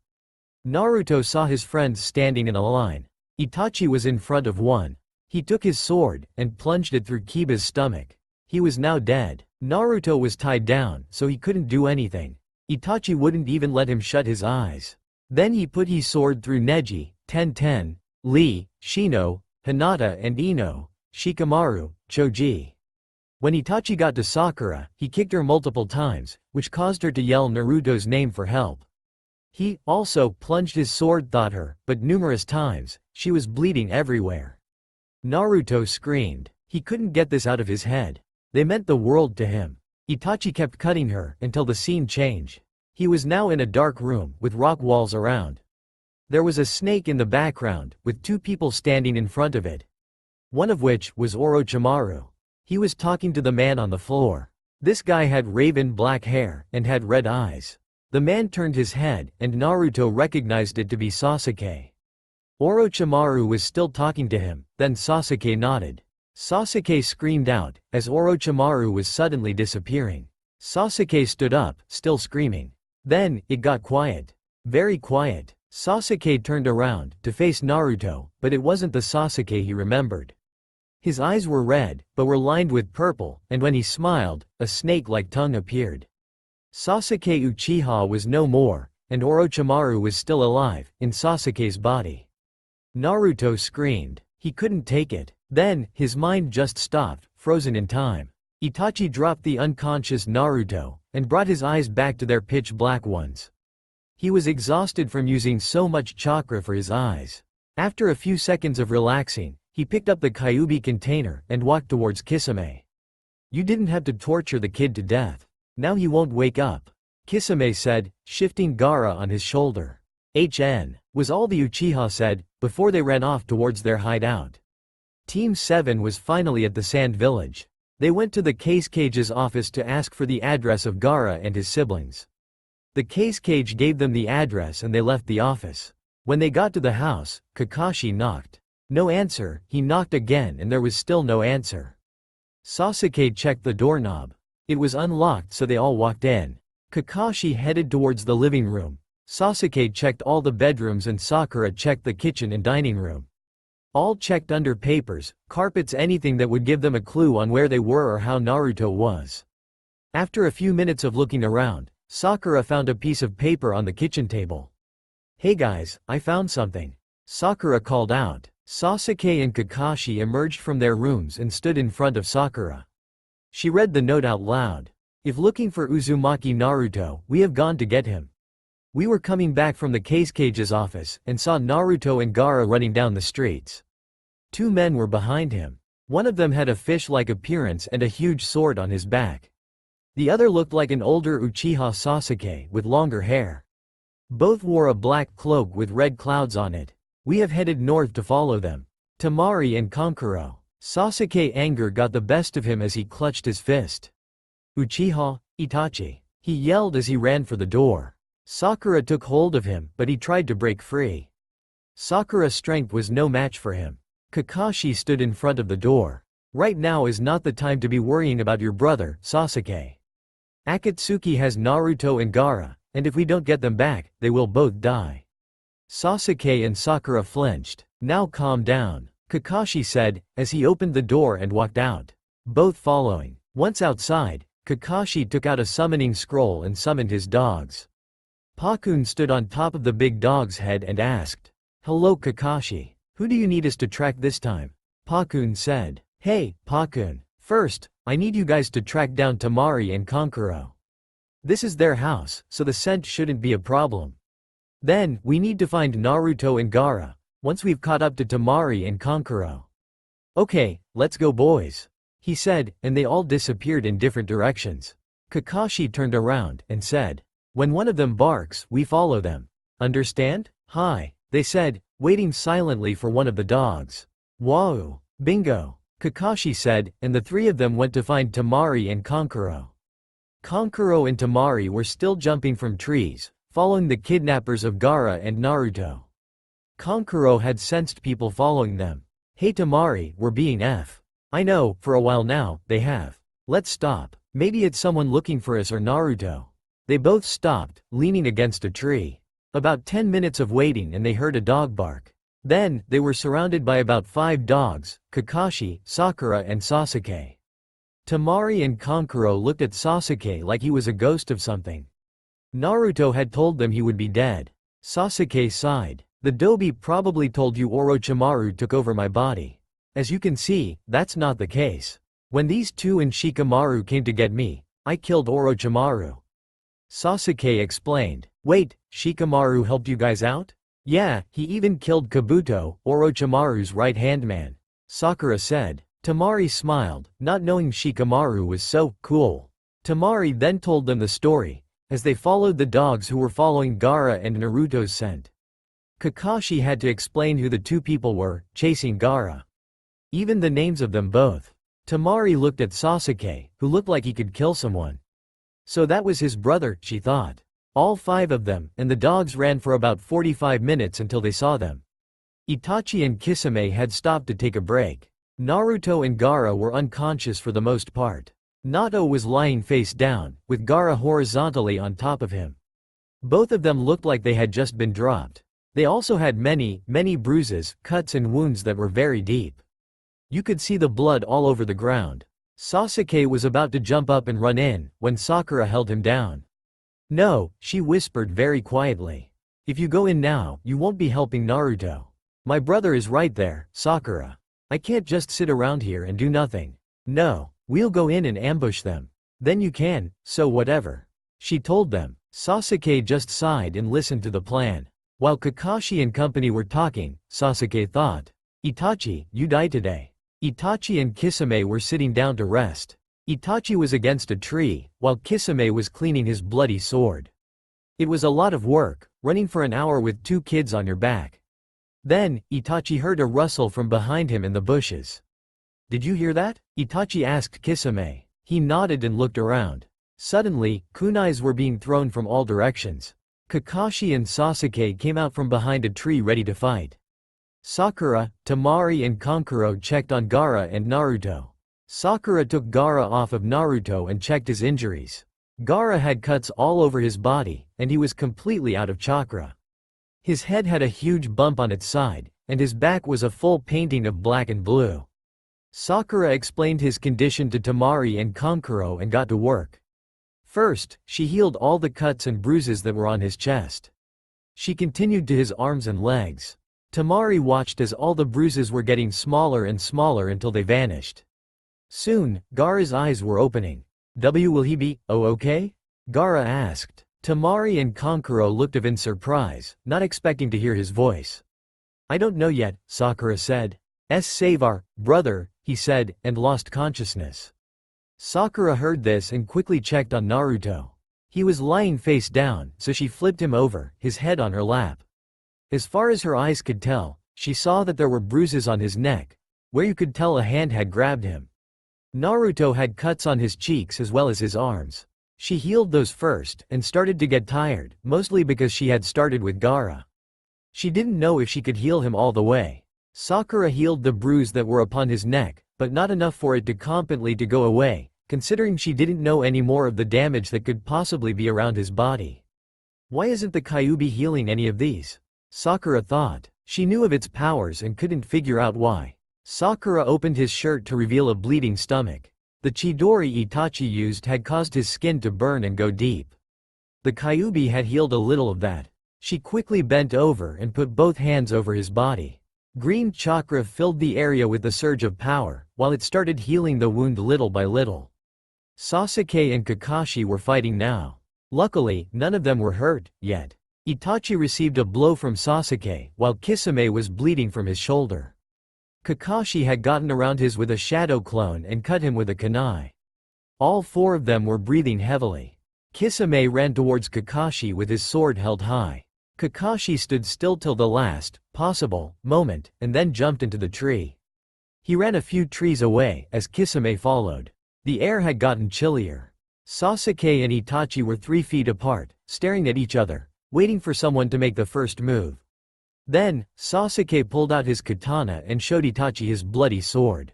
Naruto saw his friends standing in a line. Itachi was in front of one. He took his sword, and plunged it through Kiba's stomach. He was now dead. Naruto was tied down, so he couldn't do anything. Itachi wouldn't even let him shut his eyes. Then he put his sword through Neji, Tenten, Lee, Shino, Hinata and Ino, Shikamaru, Choji. When Itachi got to Sakura, he kicked her multiple times, which caused her to yell Naruto's name for help. He, also, plunged his sword through her, but numerous times. She was bleeding everywhere. Naruto screamed. He couldn't get this out of his head. They meant the world to him. Itachi kept cutting her, until the scene changed. He was now in a dark room, with rock walls around. There was a snake in the background, with two people standing in front of it. One of which was Orochimaru. He was talking to the man on the floor. This guy had raven black hair, and had red eyes. The man turned his head, and Naruto recognized it to be Sasuke. Orochimaru was still talking to him, then Sasuke nodded. Sasuke screamed out, as Orochimaru was suddenly disappearing. Sasuke stood up, still screaming. Then, it got quiet. Very quiet. Sasuke turned around, to face Naruto, but it wasn't the Sasuke he remembered. His eyes were red, but were lined with purple, and when he smiled, a snake-like tongue appeared. Sasuke Uchiha was no more, and Orochimaru was still alive, in Sasuke's body. Naruto screamed. He couldn't take it. Then, his mind just stopped, frozen in time. Itachi dropped the unconscious Naruto, and brought his eyes back to their pitch-black ones. He was exhausted from using so much chakra for his eyes. After a few seconds of relaxing, he picked up the Kyuubi container and walked towards Kisame. "You didn't have to torture the kid to death. Now he won't wake up," Kisame said, shifting Gaara on his shoulder. "HN," was all the Uchiha said, before they ran off towards their hideout. Team 7 was finally at the Sand Village. They went to the Case Cage's office to ask for the address of Gaara and his siblings. The Case Cage gave them the address and they left the office. When they got to the house, Kakashi knocked. No answer. He knocked again and there was still no answer. Sasuke checked the doorknob. It was unlocked, so they all walked in. Kakashi headed towards the living room. Sasuke checked all the bedrooms and Sakura checked the kitchen and dining room. All checked under papers, carpets, anything that would give them a clue on where they were or how Naruto was. After a few minutes of looking around, Sakura found a piece of paper on the kitchen table. "Hey guys, I found something," Sakura called out. Sasuke and Kakashi emerged from their rooms and stood in front of Sakura. She read the note out loud. "If looking for Uzumaki Naruto, we have gone to get him. We were coming back from the Case Cage's office, and saw Naruto and Gaara running down the streets. Two men were behind him. One of them had a fish-like appearance and a huge sword on his back. The other looked like an older Uchiha Sasuke with longer hair. Both wore a black cloak with red clouds on it. We have headed north to follow them. Temari and Kankuro." Sasuke anger got the best of him as he clutched his fist. "Uchiha, Itachi," he yelled as he ran for the door. Sakura took hold of him, but he tried to break free. Sakura's strength was no match for him. Kakashi stood in front of the door. "Right now is not the time to be worrying about your brother, Sasuke. Akatsuki has Naruto and Gaara, and if we don't get them back, they will both die." Sasuke and Sakura flinched. "Now calm down," Kakashi said, as he opened the door and walked out. Both following. Once outside, Kakashi took out a summoning scroll and summoned his dogs. Pakun stood on top of the big dog's head and asked, "Hello Kakashi. Who do you need us to track this time?" Pakun said, "Hey, Pakun. First, I need you guys to track down Temari and Kankuro. This is their house, so the scent shouldn't be a problem. Then, we need to find Naruto and Gaara, once we've caught up to Temari and Kankuro." "Okay, let's go boys," he said, and they all disappeared in different directions. Kakashi turned around and said, "When one of them barks, we follow them. Understand?" "Hi," they said, waiting silently for one of the dogs. "Wow, bingo," Kakashi said, and the three of them went to find Temari and Kankuro. Kankuro and Temari were still jumping from trees, following the kidnappers of Gaara and Naruto. Kankuro had sensed people following them. "Hey Temari, we're being F. I know, for a while now, they have. Let's stop. Maybe it's someone looking for us or Naruto." They both stopped, leaning against a tree. About 10 minutes of waiting and they heard a dog bark. Then, they were surrounded by about 5 dogs, Kakashi, Sakura and Sasuke. Temari and Kankuro looked at Sasuke like he was a ghost of something. Naruto had told them he would be dead. Sasuke sighed. "The Dobi probably told you Orochimaru took over my body. As you can see, that's not the case. When these two and Shikamaru came to get me, I killed Orochimaru. Sasuke explained. Wait, Shikamaru helped you guys out? Yeah, he even killed Kabuto, Orochimaru's right-hand man. Sakura said. Temari smiled, not knowing Shikamaru was so cool. Temari then told them the story, as they followed the dogs who were following Gaara and Naruto's scent. Kakashi had to explain who the two people were, chasing Gaara. Even the names of them both. Temari looked at Sasuke, who looked like he could kill someone. So that was his brother, she thought. All 5 of them, and the dogs ran for about 45 minutes until they saw them. Itachi and Kisame had stopped to take a break. Naruto and Gaara were unconscious for the most part. Nato was lying face down, with Gaara horizontally on top of him. Both of them looked like they had just been dropped. They also had many bruises, cuts and wounds that were very deep. You could see the blood all over the ground. Sasuke was about to jump up and run in, when Sakura held him down. No, she whispered very quietly. If you go in now, you won't be helping Naruto. My brother is right there, Sakura. I can't just sit around here and do nothing. No, we'll go in and ambush them. Then you can, so whatever. She told them. Sasuke just sighed and listened to the plan. While Kakashi and company were talking, Sasuke thought. Itachi, you died today. Itachi and Kisame were sitting down to rest. Itachi was against a tree, while Kisame was cleaning his bloody sword. It was a lot of work, running for an hour with 2 kids on your back. Then, Itachi heard a rustle from behind him in the bushes. Did you hear that? Itachi asked Kisame. He nodded and looked around. Suddenly, kunais were being thrown from all directions. Kakashi and Sasuke came out from behind a tree ready to fight. Sakura, Temari and Kankuro checked on Gaara and Naruto. Sakura took Gaara off of Naruto and checked his injuries. Gaara had cuts all over his body, and he was completely out of chakra. His head had a huge bump on its side, and his back was a full painting of black and blue. Sakura explained his condition to Temari and Kankuro and got to work. First, she healed all the cuts and bruises that were on his chest. She continued to his arms and legs. Temari watched as all the bruises were getting smaller and smaller until they vanished. Soon, Gaara's eyes were opening. Will he be okay? Gaara asked. Temari and Kankuro looked at him in surprise, not expecting to hear his voice. I don't know yet, Sakura said. Save our brother, he said, and lost consciousness. Sakura heard this and quickly checked on Naruto. He was lying face down, so she flipped him over, his head on her lap. As far as her eyes could tell, she saw that there were bruises on his neck, where you could tell a hand had grabbed him. Naruto had cuts on his cheeks as well as his arms. She healed those first, and started to get tired, mostly because she had started with Gaara. She didn't know if she could heal him all the way. Sakura healed the bruise that were upon his neck, but not enough for it to completely to go away, considering she didn't know any more of the damage that could possibly be around his body. Why isn't the Kyuubi healing any of these? Sakura thought. She knew of its powers and couldn't figure out why. Sakura opened his shirt to reveal a bleeding stomach. The Chidori Itachi used had caused his skin to burn and go deep. The Kyuubi had healed a little of that. She quickly bent over and put both hands over his body. Green chakra filled the area with the surge of power, while it started healing the wound little by little. Sasuke and Kakashi were fighting now. Luckily, none of them were hurt, yet. Itachi received a blow from Sasuke, while Kisame was bleeding from his shoulder. Kakashi had gotten around his with a shadow clone and cut him with a kunai. All 4 of them were breathing heavily. Kisame ran towards Kakashi with his sword held high. Kakashi stood still till the last possible moment, and then jumped into the tree. He ran a few trees away, as Kisame followed. The air had gotten chillier. Sasuke and Itachi were 3 feet apart, staring at each other, waiting for someone to make the first move. Then, Sasuke pulled out his katana and showed Itachi his bloody sword.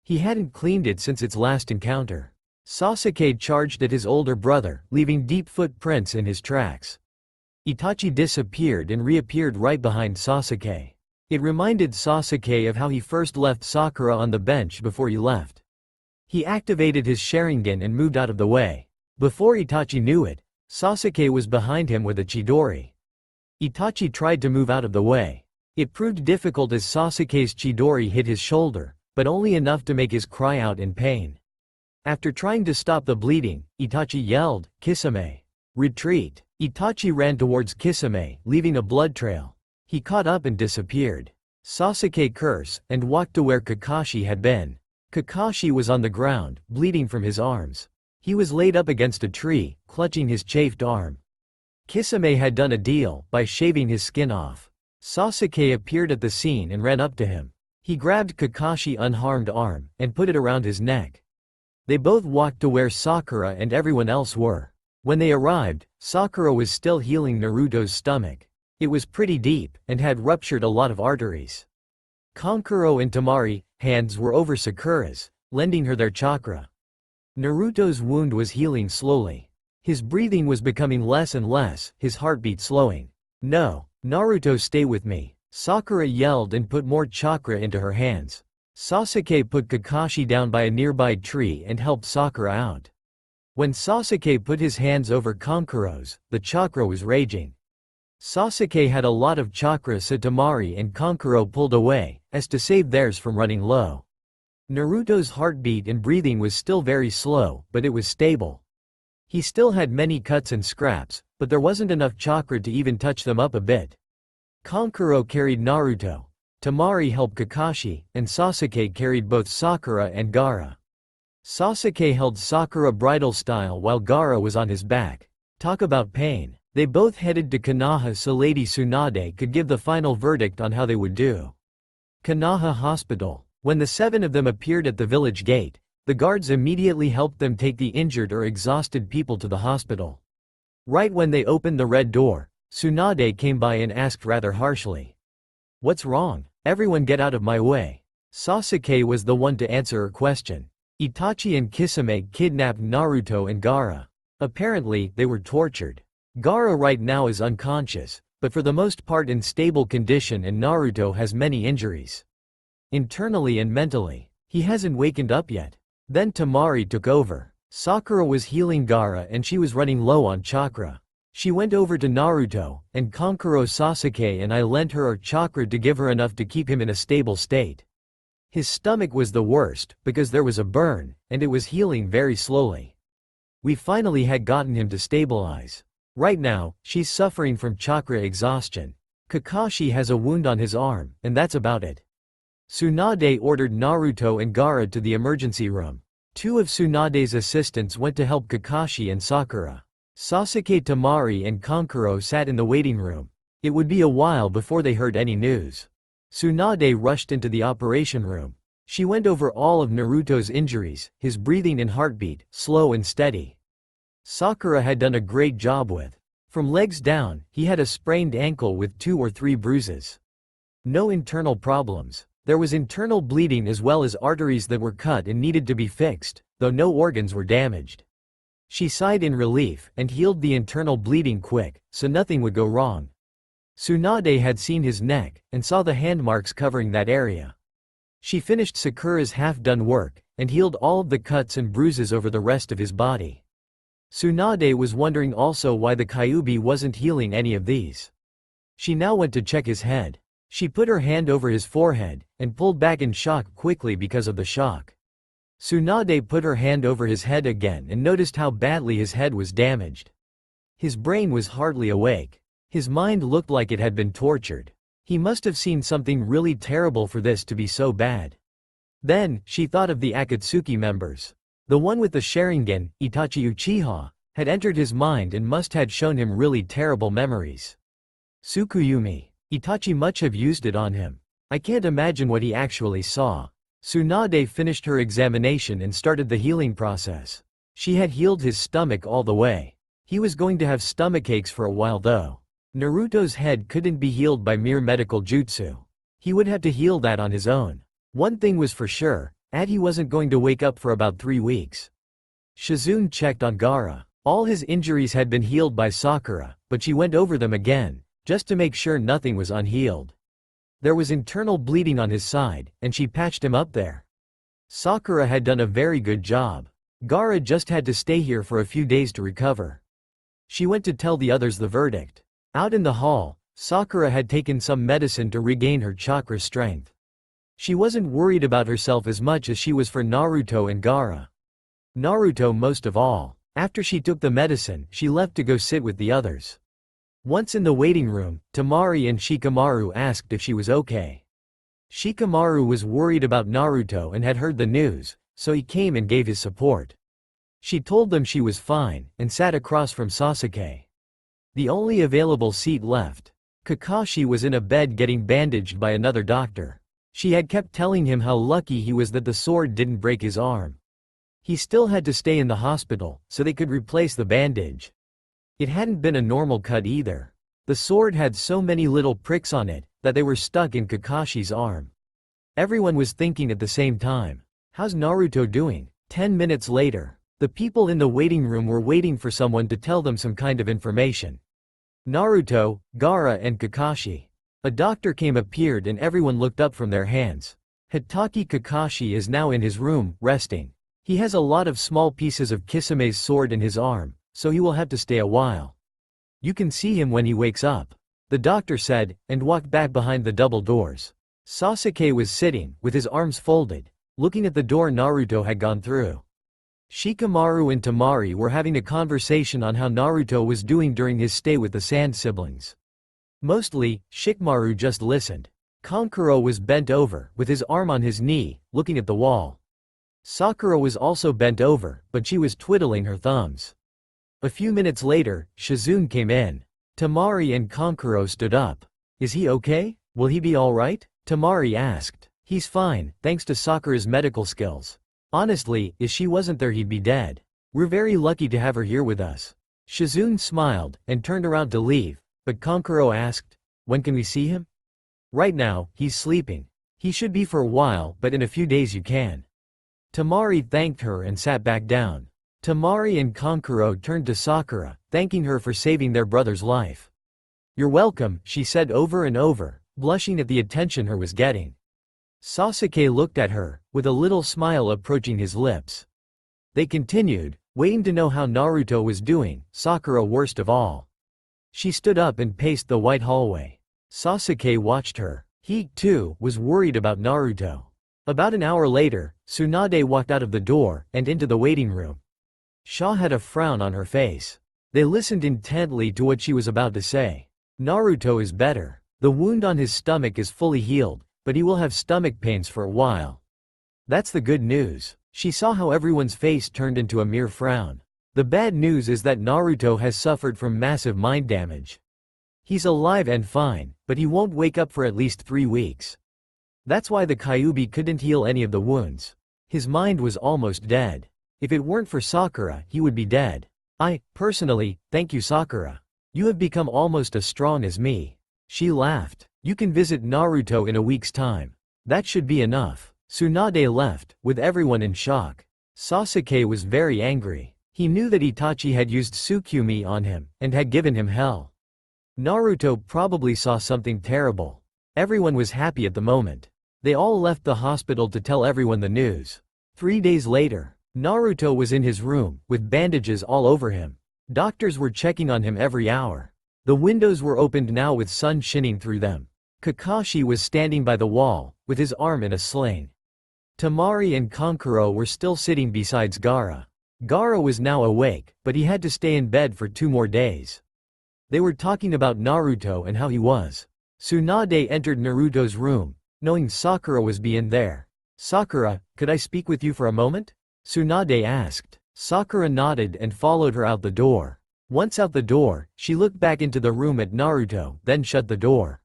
He hadn't cleaned it since its last encounter. Sasuke charged at his older brother, leaving deep footprints in his tracks. Itachi disappeared and reappeared right behind Sasuke. It reminded Sasuke of how he first left Sakura on the bench before he left. He activated his Sharingan and moved out of the way. Before Itachi knew it, Sasuke was behind him with a Chidori. Itachi tried to move out of the way. It proved difficult as Sasuke's Chidori hit his shoulder, but only enough to make his cry out in pain. After trying to stop the bleeding, Itachi yelled, "Kisame! Retreat!" Itachi ran towards Kisame, leaving a blood trail. He caught up and disappeared. Sasuke cursed and walked to where Kakashi had been. Kakashi was on the ground, bleeding from his arms. He was laid up against a tree, clutching his chafed arm. Kisame had done a deal by shaving his skin off. Sasuke appeared at the scene and ran up to him. He grabbed Kakashi's unharmed arm and put it around his neck. They both walked to where Sakura and everyone else were. When they arrived, Sakura was still healing Naruto's stomach. It was pretty deep and had ruptured a lot of arteries. Kankuro and Temari's hands were over Sakura's, lending her their chakra. Naruto's wound was healing slowly. His breathing was becoming less and less, his heartbeat slowing. "No, Naruto, stay with me," Sakura yelled and put more chakra into her hands. Sasuke put Kakashi down by a nearby tree and helped Sakura out. When Sasuke put his hands over Kankuro's, the chakra was raging. Sasuke had a lot of chakra, so Temari and Kankuro pulled away, as to save theirs from running low. Naruto's heartbeat and breathing was still very slow, but it was stable. He still had many cuts and scraps, but there wasn't enough chakra to even touch them up a bit. Kankuro carried Naruto. Temari helped Kakashi, and Sasuke carried both Sakura and Gaara. Sasuke held Sakura bridal style while Gaara was on his back. Talk about pain. They both headed to Konoha so Lady Tsunade could give the final verdict on how they would do. Konoha Hospital. When the 7 of them appeared at the village gate, the guards immediately helped them take the injured or exhausted people to the hospital. Right when they opened the red door, Tsunade came by and asked rather harshly, "What's wrong? Everyone get out of my way." Sasuke was the one to answer her question. Itachi and Kisame kidnapped Naruto and Gaara. Apparently, they were tortured. Gaara right now is unconscious, but for the most part in stable condition, and Naruto has many injuries. Internally and mentally, he hasn't wakened up yet. Then Temari took over. Sakura was healing Gaara and she was running low on chakra. She went over to Naruto, and Kankuro Sasuke and I lent her our chakra to give her enough to keep him in a stable state. His stomach was the worst, because there was a burn, and it was healing very slowly. We finally had gotten him to stabilize. Right now, she's suffering from chakra exhaustion. Kakashi has a wound on his arm, and that's about it. Tsunade ordered Naruto and Gaara to the emergency room. 2 of Tsunade's assistants went to help Kakashi and Sakura. Sasuke, Temari and Kankuro sat in the waiting room. It would be a while before they heard any news. Tsunade rushed into the operation room. She went over all of Naruto's injuries, his breathing and heartbeat, slow and steady. Sakura had done a great job with. From legs down, he had a sprained ankle with 2 or 3 bruises. No internal problems. There was internal bleeding as well as arteries that were cut and needed to be fixed, though no organs were damaged. She sighed in relief and healed the internal bleeding quick, so nothing would go wrong. Tsunade had seen his neck and saw the hand marks covering that area. She finished Sakura's half-done work and healed all of the cuts and bruises over the rest of his body. Tsunade was wondering also why the Kyuubi wasn't healing any of these. She now went to check his head. She put her hand over his forehead and pulled back in shock quickly because of the shock. Tsunade put her hand over his head again and noticed how badly his head was damaged. His brain was hardly awake. His mind looked like it had been tortured. He must have seen something really terrible for this to be so bad. Then, she thought of the Akatsuki members. The one with the Sharingan, Itachi Uchiha, had entered his mind and must had shown him really terrible memories. Tsukuyumi. Itachi must have used it on him. I can't imagine what he actually saw. Tsunade finished her examination and started the healing process. She had healed his stomach all the way. He was going to have stomachaches for a while though. Naruto's head couldn't be healed by mere medical jutsu. He would have to heal that on his own. One thing was for sure, he wasn't going to wake up for about 3 weeks. Shizune checked on Gaara. All his injuries had been healed by Sakura, but she went over them again, just to make sure nothing was unhealed. There was internal bleeding on his side, and she patched him up there. Sakura had done a very good job. Gaara just had to stay here for a few days to recover. She went to tell the others the verdict. Out in the hall, Sakura had taken some medicine to regain her chakra strength. She wasn't worried about herself as much as she was for Naruto and Gaara. Naruto most of all. After she took the medicine, she left to go sit with the others. Once in the waiting room, Temari and Shikamaru asked if she was okay. Shikamaru was worried about Naruto and had heard the news, so he came and gave his support. She told them she was fine, and sat across from Sasuke. The only available seat left. Kakashi was in a bed getting bandaged by another doctor. She had kept telling him how lucky he was that the sword didn't break his arm. He still had to stay in the hospital, so they could replace the bandage. It hadn't been a normal cut either. The sword had so many little pricks on it, that they were stuck in Kakashi's arm. Everyone was thinking at the same time, how's Naruto doing? 10 minutes later, the people in the waiting room were waiting for someone to tell them some kind of information. Naruto, Gaara and Kakashi. A doctor appeared and everyone looked up from their hands. Hitaki Kakashi is now in his room, resting. He has a lot of small pieces of Kisame's sword in his arm, so he will have to stay a while. You can see him when he wakes up, the doctor said, and walked back behind the double doors. Sasuke was sitting, with his arms folded, looking at the door Naruto had gone through. Shikamaru and Temari were having a conversation on how Naruto was doing during his stay with the Sand siblings. Mostly, Shikamaru just listened. Kankuro was bent over, with his arm on his knee, looking at the wall. Sakura was also bent over, but she was twiddling her thumbs. A few minutes later, Shizune came in. Temari and Kankuro stood up. Is he okay? Will he be alright? Temari asked. He's fine, thanks to Sakura's medical skills. Honestly, if she wasn't there he'd be dead. We're very lucky to have her here with us. Shizune smiled, and turned around to leave, but Kankuro asked, when can we see him? Right now, he's sleeping. He should be for a while, but in a few days you can. Temari thanked her and sat back down. Temari and Kankuro turned to Sakura, thanking her for saving their brother's life. You're welcome, she said over and over, blushing at the attention her was getting. Sasuke looked at her, with a little smile approaching his lips. They continued, waiting to know how Naruto was doing, Sakura worst of all. She stood up and paced the white hallway. Sasuke watched her. He, too, was worried about Naruto. About an hour later, Tsunade walked out of the door, and into the waiting room. Shaw had a frown on her face. They listened intently to what she was about to say. Naruto is better. The wound on his stomach is fully healed, but he will have stomach pains for a while. That's the good news. She saw how everyone's face turned into a mere frown. The bad news is that Naruto has suffered from massive mind damage. He's alive and fine, but he won't wake up for at least 3 weeks. That's why the Kyuubi couldn't heal any of the wounds. His mind was almost dead. If it weren't for Sakura, he would be dead. Personally, thank you Sakura. You have become almost as strong as me. She laughed. You can visit Naruto in a week's time. That should be enough. Tsunade left, with everyone in shock. Sasuke was very angry. He knew that Itachi had used Tsukumi on him, and had given him hell. Naruto probably saw something terrible. Everyone was happy at the moment. They all left the hospital to tell everyone the news. 3 days later, Naruto was in his room, with bandages all over him. Doctors were checking on him every hour. The windows were opened now with sun shining through them. Kakashi was standing by the wall, with his arm in a sling. Temari and Kankuro were still sitting beside Gaara. Gaara was now awake, but he had to stay in bed for 2 more days. They were talking about Naruto and how he was. Tsunade entered Naruto's room, knowing Sakura was in there. Sakura, could I speak with you for a moment? Tsunade asked. Sakura nodded and followed her out the door. Once out the door, she looked back into the room at Naruto, then shut the door.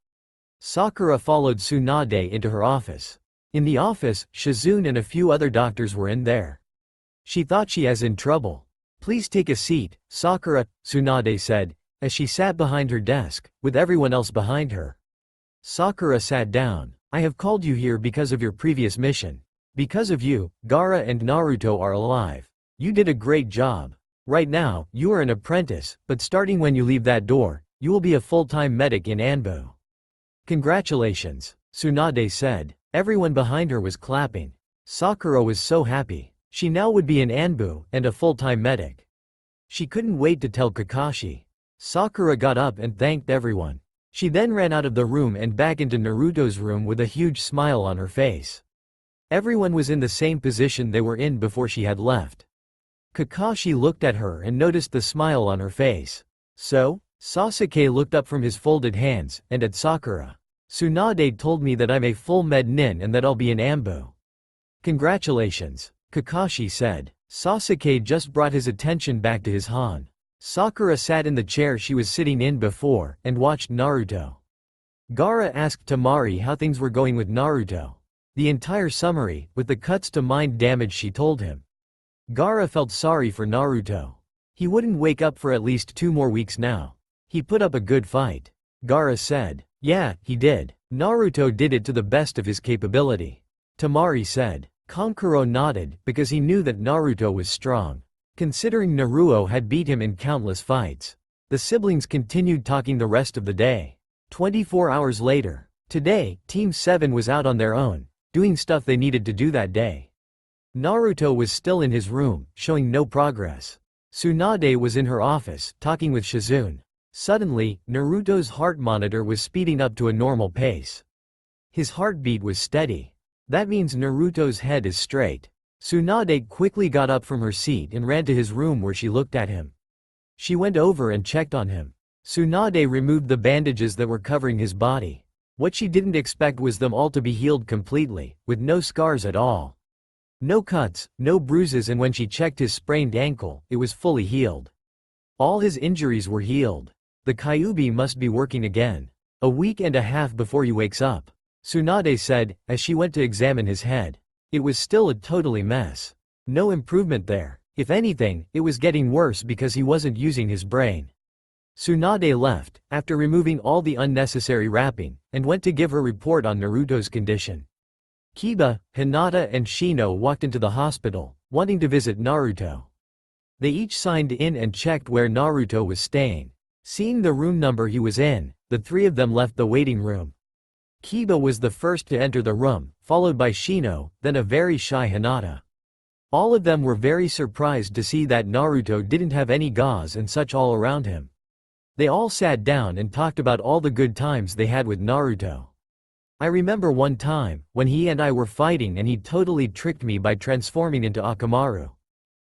Sakura followed Tsunade into her office. In the office, Shizune and a few other doctors were in there. She thought she was in trouble. Please take a seat, Sakura, Tsunade said, as she sat behind her desk, with everyone else behind her. Sakura sat down. I have called you here because of your previous mission. Because of you, Gaara and Naruto are alive. You did a great job. Right now, you are an apprentice, but starting when you leave that door, you will be a full-time medic in Anbu. Congratulations, Tsunade said. Everyone behind her was clapping. Sakura was so happy. She now would be in Anbu, and a full-time medic. She couldn't wait to tell Kakashi. Sakura got up and thanked everyone. She then ran out of the room and back into Naruto's room with a huge smile on her face. Everyone was in the same position they were in before she had left. Kakashi looked at her and noticed the smile on her face. So? Sasuke looked up from his folded hands, and at Sakura. Tsunade told me that I'm a full med nin and that I'll be an Ambu. Congratulations, Kakashi said. Sasuke just brought his attention back to his Han. Sakura sat in the chair she was sitting in before, and watched Naruto. Gaara asked Temari how things were going with Naruto. The entire summary, with the cuts to mind damage she told him. Gaara felt sorry for Naruto. He wouldn't wake up for at least 2 more weeks now. He put up a good fight. Gaara said. Yeah, he did. Naruto did it to the best of his capability. Temari said. Kankuro nodded, because he knew that Naruto was strong. Considering Naruto had beat him in countless fights. The siblings continued talking the rest of the day. 24 hours later. Today, Team 7 was out on their own, doing stuff they needed to do that day. Naruto was still in his room, showing no progress. Tsunade was in her office, talking with Shizune. Suddenly, Naruto's heart monitor was speeding up to a normal pace. His heartbeat was steady. That means Naruto's head is straight. Tsunade quickly got up from her seat and ran to his room where she looked at him. She went over and checked on him. Tsunade removed the bandages that were covering his body. What she didn't expect was them all to be healed completely, with no scars at all. No cuts, no bruises, and when she checked his sprained ankle, it was fully healed. All his injuries were healed. The Kyuubi must be working again. A week and a half before he wakes up. Tsunade said, as she went to examine his head. It was still a totally mess. No improvement there. If anything, it was getting worse because he wasn't using his brain. Tsunade left, after removing all the unnecessary wrapping, and went to give her report on Naruto's condition. Kiba, Hinata and Shino walked into the hospital, wanting to visit Naruto. They each signed in and checked where Naruto was staying. Seeing the room number he was in, the 3 of them left the waiting room. Kiba was the first to enter the room, followed by Shino, then a very shy Hinata. All of them were very surprised to see that Naruto didn't have any gauze and such all around him. They all sat down and talked about all the good times they had with Naruto. I remember one time, when he and I were fighting and he totally tricked me by transforming into Akamaru.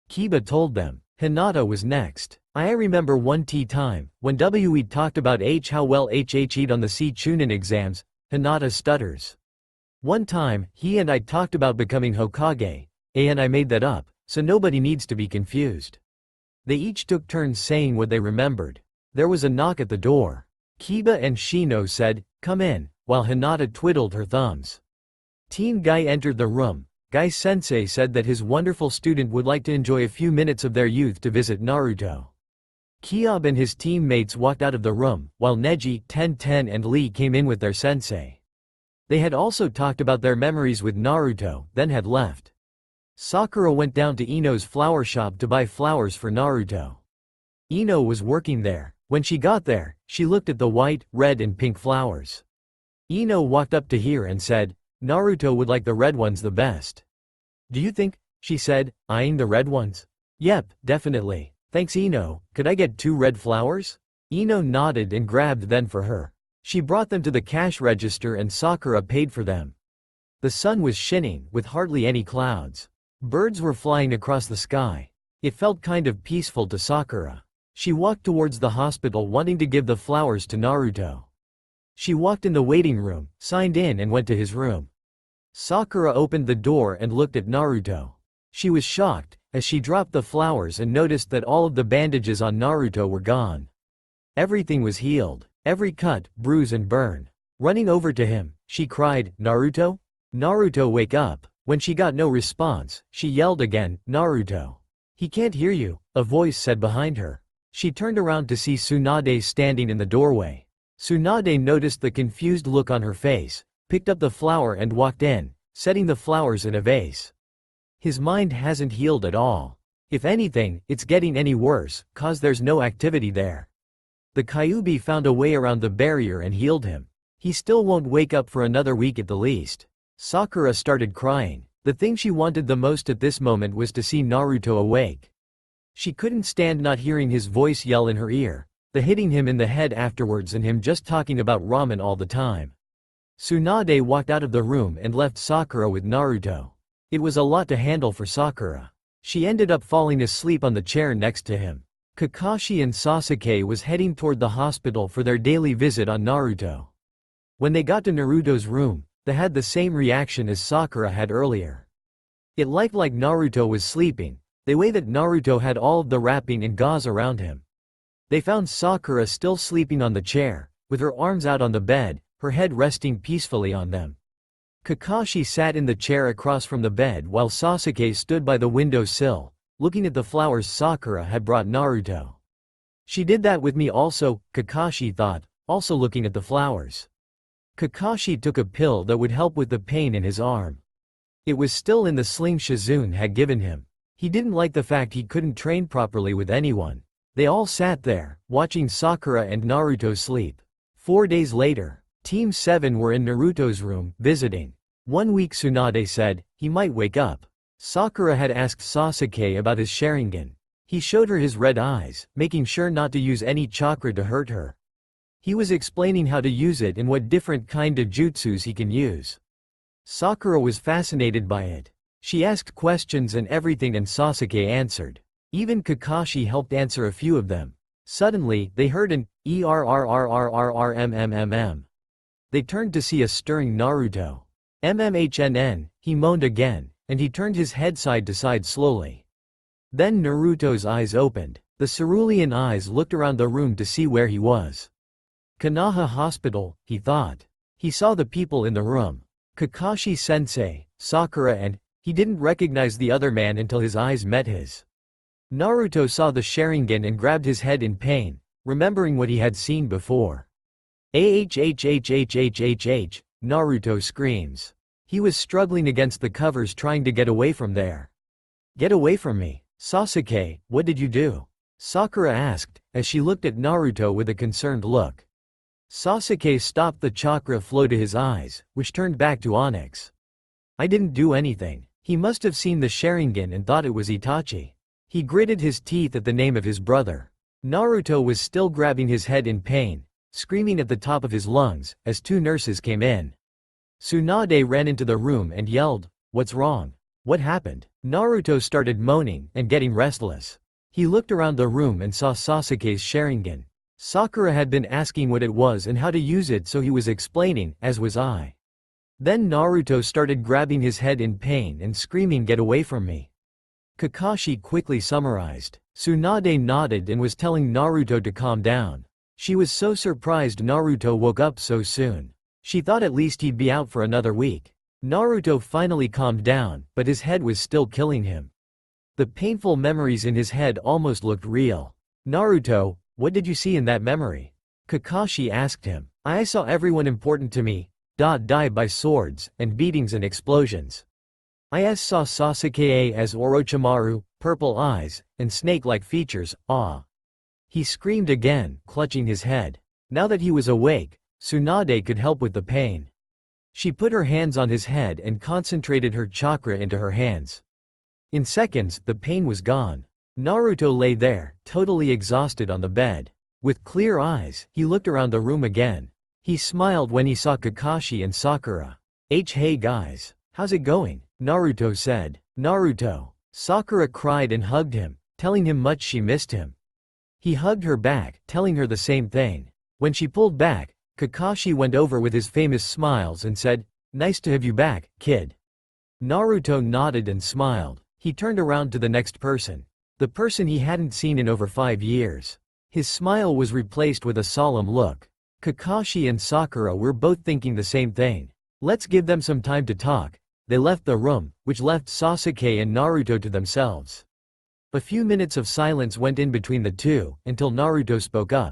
Kiba told them. Hinata was next. I remember one time, when we talked about how well HH'd on the C Chunin exams, Hinata stutters. One time, he and I talked about becoming Hokage, and I made that up, so nobody needs to be confused. They each took turns saying what they remembered. There was a knock at the door. Kiba and Shino said, "Come in," while Hinata twiddled her thumbs. Team Guy entered the room. Guy-sensei said that his wonderful student would like to enjoy a few minutes of their youth to visit Naruto. Kyob and his teammates walked out of the room, while Neji, Ten and Lee came in with their sensei. They had also talked about their memories with Naruto, then had left. Sakura went down to Ino's flower shop to buy flowers for Naruto. Ino was working there. When she got there, she looked at the white, red and pink flowers. Ino walked up to her and said, "Naruto would like the red ones the best." "Do you think?" she said, eyeing the red ones. "Yep, definitely. Thanks Ino, could I get 2 red flowers?" Ino nodded and grabbed them for her. She brought them to the cash register and Sakura paid for them. The sun was shining, with hardly any clouds. Birds were flying across the sky. It felt kind of peaceful to Sakura. She walked towards the hospital wanting to give the flowers to Naruto. She walked in the waiting room, signed in and went to his room. Sakura opened the door and looked at Naruto. She was shocked, as she dropped the flowers and noticed that all of the bandages on Naruto were gone. Everything was healed, every cut, bruise and burn. Running over to him, she cried, "Naruto? Naruto, wake up!" When she got no response, she yelled again, "Naruto! He can't hear you," a voice said behind her. She turned around to see Tsunade standing in the doorway. Tsunade noticed the confused look on her face, picked up the flower and walked in, setting the flowers in a vase. His mind hasn't healed at all. If anything, it's getting any worse, cause there's no activity there. The Kyuubi found a way around the barrier and healed him. He still won't wake up for another week at the least. Sakura started crying. The thing she wanted the most at this moment was to see Naruto awake. She couldn't stand not hearing his voice yell in her ear, the hitting him in the head afterwards and him just talking about ramen all the time. Tsunade walked out of the room and left Sakura with Naruto. It was a lot to handle for Sakura. She ended up falling asleep on the chair next to him. Kakashi and Sasuke was heading toward the hospital for their daily visit on Naruto. When they got to Naruto's room, they had the same reaction as Sakura had earlier. It looked like Naruto was sleeping, the way that Naruto had all of the wrapping and gauze around him. They found Sakura still sleeping on the chair, with her arms out on the bed, her head resting peacefully on them. Kakashi sat in the chair across from the bed while Sasuke stood by the window sill, looking at the flowers Sakura had brought Naruto. She did that with me also, Kakashi thought, also looking at the flowers. Kakashi took a pill that would help with the pain in his arm. It was still in the sling Shizune had given him. He didn't like the fact he couldn't train properly with anyone. They all sat there, watching Sakura and Naruto sleep. 4 days later, Team 7 were in Naruto's room, visiting. 1 week Tsunade said, he might wake up. Sakura had asked Sasuke about his Sharingan. He showed her his red eyes, making sure not to use any chakra to hurt her. He was explaining how to use it and what different kind of jutsus he can use. Sakura was fascinated by it. She asked questions and everything and Sasuke answered. Even Kakashi helped answer a few of them. Suddenly, they heard an "errrrrrrrmmm." They turned to see a stirring Naruto. "Mmhnn," he moaned again, and he turned his head side to side slowly. Then Naruto's eyes opened. The cerulean eyes looked around the room to see where he was. Konoha Hospital, he thought. He saw the people in the room. Kakashi-sensei, Sakura and, he didn't recognize the other man until his eyes met his. Naruto saw the Sharingan and grabbed his head in pain, remembering what he had seen before. Ahhhhhhhh, Naruto screams. He was struggling against the covers trying to get away from there. Get away from me. Sasuke, what did you do? Sakura asked, as she looked at Naruto with a concerned look. Sasuke stopped the chakra flow to his eyes, which turned back to onyx. I didn't do anything. He must have seen the Sharingan and thought it was Itachi. He gritted his teeth at the name of his brother. Naruto was still grabbing his head in pain, screaming at the top of his lungs, as 2 nurses came in. Tsunade ran into the room and yelled, "What's wrong? What happened?" Naruto started moaning and getting restless. He looked around the room and saw Sasuke's Sharingan. Sakura had been asking what it was and how to use it, so he was explaining, as was I. Then Naruto started grabbing his head in pain and screaming, "Get away from me." Kakashi quickly summarized. Tsunade nodded and was telling Naruto to calm down. She was so surprised Naruto woke up so soon. She thought at least he'd be out for another week. Naruto finally calmed down, but his head was still killing him. The painful memories in his head almost looked real. Naruto, what did you see in that memory? Kakashi asked him. I saw everyone important to me, die by swords, and beatings and explosions. I saw Sasuke as Orochimaru, purple eyes, and snake-like features, ah. He screamed again, clutching his head. Now that he was awake, Tsunade could help with the pain. She put her hands on his head and concentrated her chakra into her hands. In seconds, the pain was gone. Naruto lay there, totally exhausted on the bed. With clear eyes, he looked around the room again. He smiled when he saw Kakashi and Sakura. Hey guys, how's it going? Naruto said. Naruto. Sakura cried and hugged him, telling him much she missed him. He hugged her back, telling her the same thing. When she pulled back, Kakashi went over with his famous smiles and said, "Nice to have you back, kid." Naruto nodded and smiled. He turned around to the next person. The person he hadn't seen in over 5 years. His smile was replaced with a solemn look. Kakashi and Sakura were both thinking the same thing. Let's give them some time to talk. They left the room, which left Sasuke and Naruto to themselves. A few minutes of silence went in between the two, until Naruto spoke up.